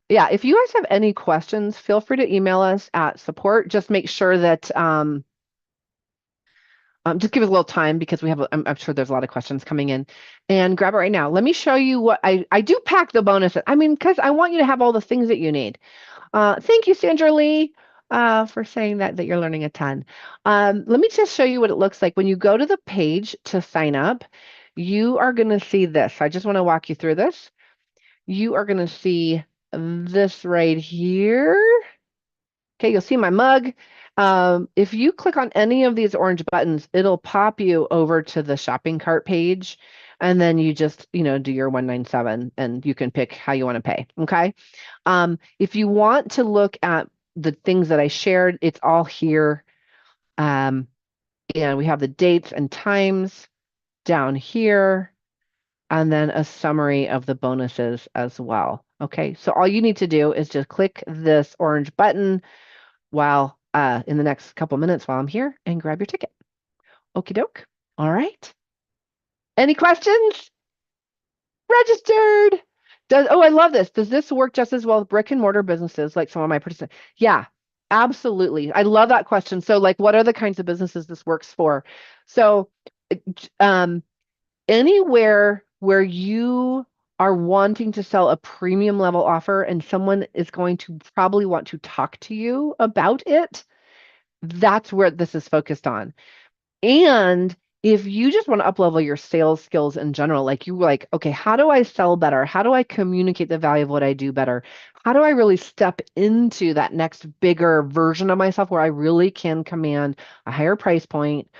Yeah, if you guys have any questions, feel free to email us at support. Just make sure that just give us a little time, because I'm sure there's a lot of questions coming in, and grab it right now. Let me show you what I do pack the bonus. I mean, because I want you to have all the things that you need. Thank you, Sandra Lee, for saying that you're learning a ton. Let me just show you what it looks like. When you go to the page to sign up, you are going to see this. I just want to walk you through this. You are going to see this right here. Okay, you'll see my mug. If you click on any of these orange buttons, it'll pop you over to the shopping cart page, and then you just, do your 197, and you can pick how you want to pay. Okay. If you want to look at the things that I shared, it's all here. And we have the dates and times down here, and then a summary of the bonuses as well. Okay, so all you need to do is just click this orange button while in the next couple minutes while I'm here, and grab your ticket. Okie doke. All right. Any questions? Registered. I love this. Does this work just as well with brick and mortar businesses like some of my participants? Yeah, absolutely. I love that question. So like, what are the kinds of businesses this works for? So um, anywhere where you are wanting to sell a premium level offer and someone is going to probably want to talk to you about it, that's where this is focused on. And if you just want to uplevel your sales skills in general, like you were like, okay, how do I sell better? How do I communicate the value of what I do better? How do I really step into that next bigger version of myself where I really can command a higher price point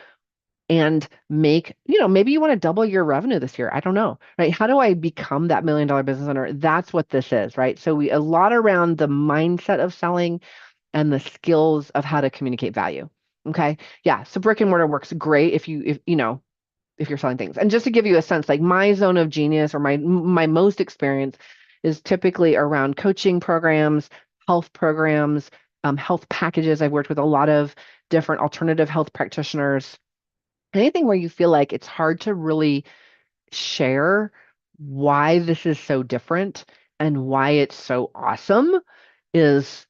and make, maybe you want to double your revenue this year. I don't know, right? How do I become that $1 million business owner? That's what this is, right? So a lot around the mindset of selling and the skills of how to communicate value. Okay. Yeah. So brick and mortar works great if you're selling things. And just to give you a sense, like my zone of genius or my most experience is typically around coaching programs, health programs, health packages. I've worked with a lot of different alternative health practitioners. Anything where you feel like it's hard to really share why this is so different and why it's so awesome is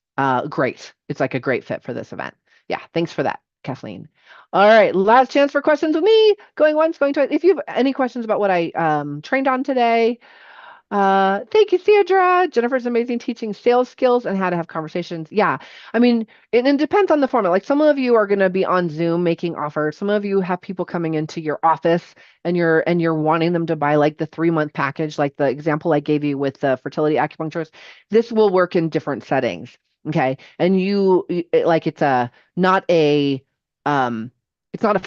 great. It's like a great fit for this event. Yeah, thanks for that, Kathleen. All right, last chance for questions with me. Going once, going twice. If you have any questions about what I trained on today, thank you, Sandra. Jennifer's amazing teaching sales skills and how to have conversations. Yeah, I mean, it depends on the format. Like some of you are going to be on Zoom making offers. Some of you have people coming into your office and you're wanting them to buy like the 3-month package, like the example I gave you with the fertility acupuncturist. This will work in different settings. Okay, and like it's not a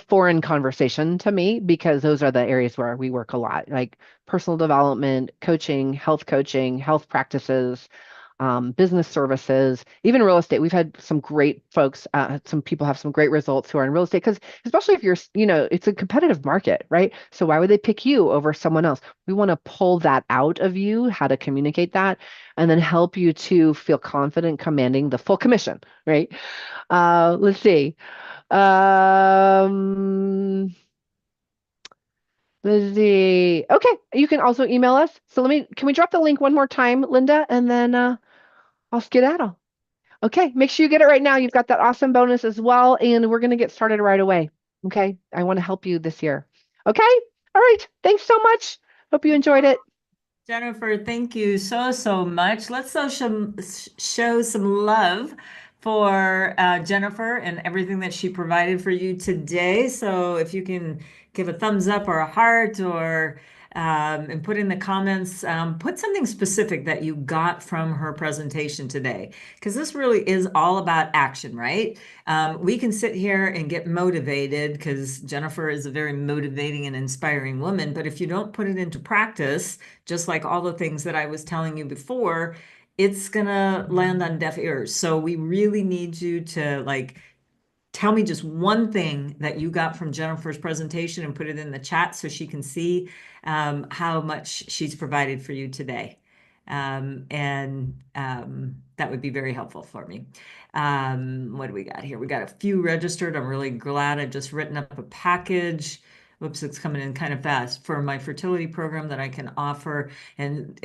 foreign conversation to me because those are the areas where we work a lot, like personal development, coaching, health practices, business services, even real estate. We've had some great folks, some people have some great results who are in real estate because especially if it's a competitive market, right? So why would they pick you over someone else? We want to pull that out of you, how to communicate that, and then help you to feel confident commanding the full commission, right? Let's see. Um, let's see. Okay, you can also email us. So can we drop the link one more time, Linda, and then I'll skedaddle. Okay, make sure you get it right now. You've got that awesome bonus as well, and we're gonna get started right away. Okay, I want to help you this year. Okay, all right. Thanks so much. Hope you enjoyed it.
Jennifer, thank you so much. Let's show some love for Jennifer and everything that she provided for you today. So if you can give a thumbs up or a heart or and put in the comments, put something specific that you got from her presentation today, because this really is all about action, right? We can sit here and get motivated because Jennifer is a very motivating and inspiring woman, but if you don't put it into practice, just like all the things that I was telling you before, it's gonna land on deaf ears. So we really need you to tell me just one thing that you got from Jennifer's presentation and put it in the chat so she can see how much she's provided for you today. That would be very helpful for me. What do we got here? We got a few registered. I'm really glad I've just written up a package. Whoops, it's coming in kind of fast for my fertility program that I can offer. And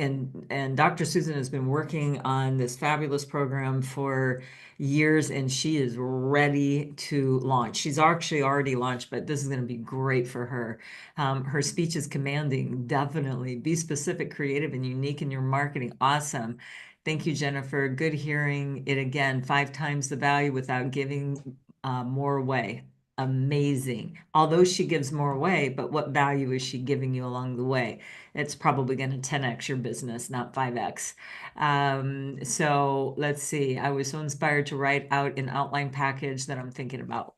Dr. Susan has been working on this fabulous program for years, and she is ready to launch. She's actually already launched, but this is going to be great for her. Her speech is commanding, definitely. Be specific, creative, and unique in your marketing. Awesome. Thank you, Jennifer. Good hearing it again. 5 times the value without giving more away. Amazing. Although she gives more away, but what value is she giving you along the way? It's probably going to 10x your business, not 5x. So let's see. I was so inspired to write out an outline package that I'm thinking about.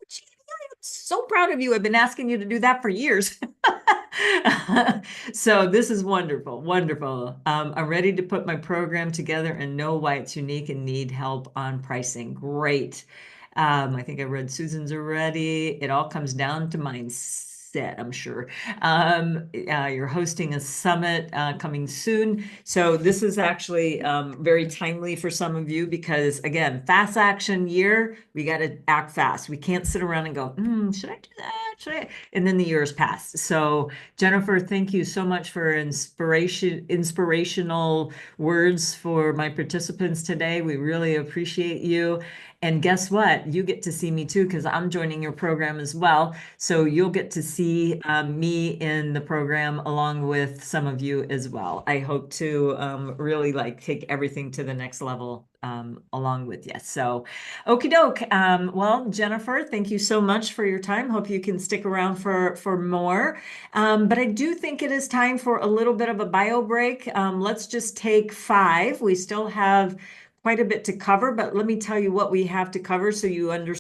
I'm so proud of you. I've been asking you to do that for years. So this is wonderful, wonderful. I'm ready to put my program together and know why it's unique and need help on pricing. Great. I think I read Susan's already. It all comes down to mindset, I'm sure. You're hosting a summit coming soon. So this is actually very timely for some of you because, again, fast action year, we got to act fast. We can't sit around and go, should I do that? much. And then the years passed. So Jennifer, thank you so much for inspirational words for my participants today. We really appreciate you. And guess what? You get to see me too, because I'm joining your program as well. So you'll get to see me in the program along with some of you as well. I hope to really like take everything to the next level along with you. So, okie doke. Well, Jennifer, thank you so much for your time. Hope you can stick around for more. But I do think it is time for a little bit of a bio break. Let's just take 5. We still have quite a bit to cover, but let me tell you what we have to cover so you understand